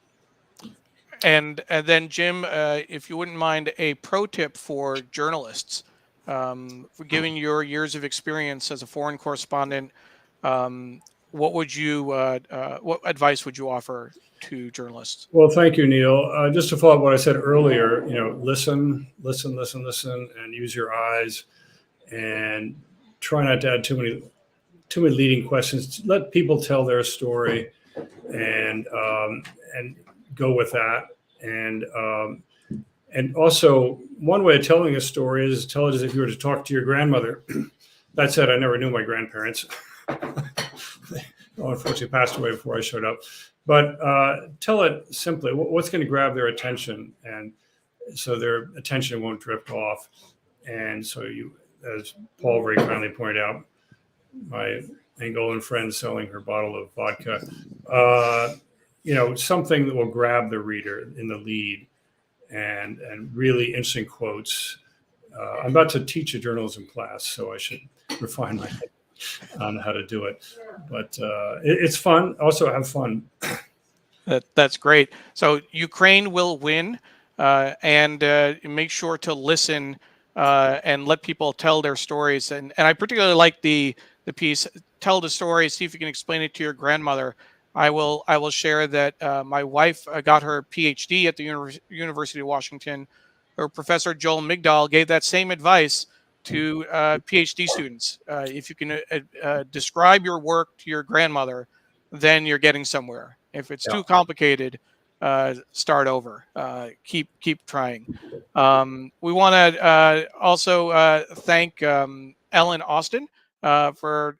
And then, Jim, if you wouldn't mind, a pro tip for journalists. For giving your years of experience as a foreign correspondent, what would you what advice would you offer to journalists? Well, thank you, Neil. Just to follow up what I said earlier, listen, and use your eyes, and try not to add too many leading questions. Let people tell their story, and go with that. And also, one way of telling a story is tell it as if you were to talk to your grandmother. That said, I never knew my grandparents. They unfortunately passed away before I showed up. But tell it simply. What's going to grab their attention, and so their attention won't drift off. And so you, as Paul very kindly pointed out, my Angolan friend selling her bottle of vodka, something that will grab the reader in the lead. And really interesting quotes. I'm about to teach a journalism class, so I should refine my head on how to do it. But it's fun. Also have fun. That's great. So Ukraine will win, and make sure to listen and let people tell their stories. And I particularly like the piece, tell the story, see if you can explain it to your grandmother. I will share that my wife got her PhD at the University of Washington. Her professor, Joel Migdal, gave that same advice to PhD students. If you can describe your work to your grandmother, then you're getting somewhere. If it's too complicated, start over. Keep trying. We want to also thank Ellen Austin for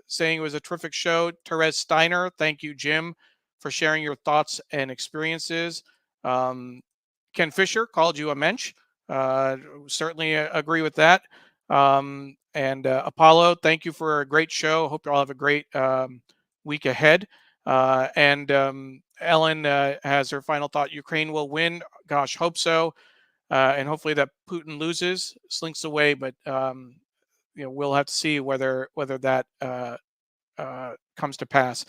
saying it was a terrific show. Therese Steiner, thank you, Jim, for sharing your thoughts and experiences. Ken Fisher called you a mensch. Certainly agree with that. And Apollo, thank you for a great show. Hope you all have a great week ahead. And Ellen has her final thought. Ukraine will win. Gosh, hope so. And hopefully that Putin loses, slinks away. But we'll have to see whether that comes to pass.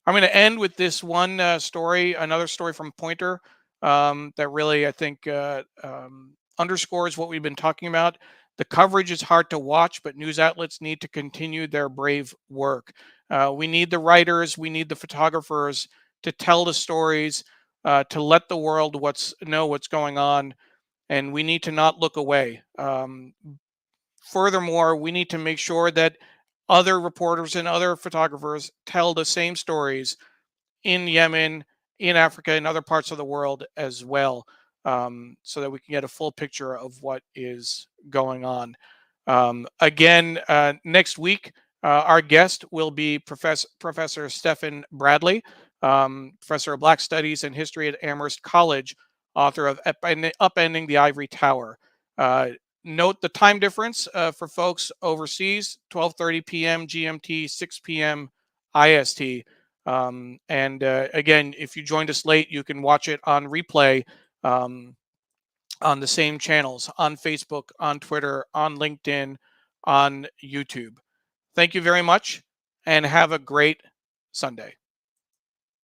I'm going to end with this one story, another story from Pointer that really, I think, underscores what we've been talking about. The coverage is hard to watch, but news outlets need to continue their brave work. We need the writers, we need the photographers to tell the stories, to let the world know what's going on, and we need to not look away. Furthermore, we need to make sure that other reporters and other photographers tell the same stories in Yemen, in Africa, and other parts of the world as well, so that we can get a full picture of what is going on. Again, next week, our guest will be Professor Stephen Bradley, Professor of Black Studies and History at Amherst College, author of Upending the Ivory Tower. Note the time difference for folks overseas: 12:30 p.m. GMT, 6 p.m. IST. And again, if you joined us late, you can watch it on replay on the same channels, on Facebook, on Twitter, on LinkedIn, on YouTube. Thank you very much, and have a great Sunday.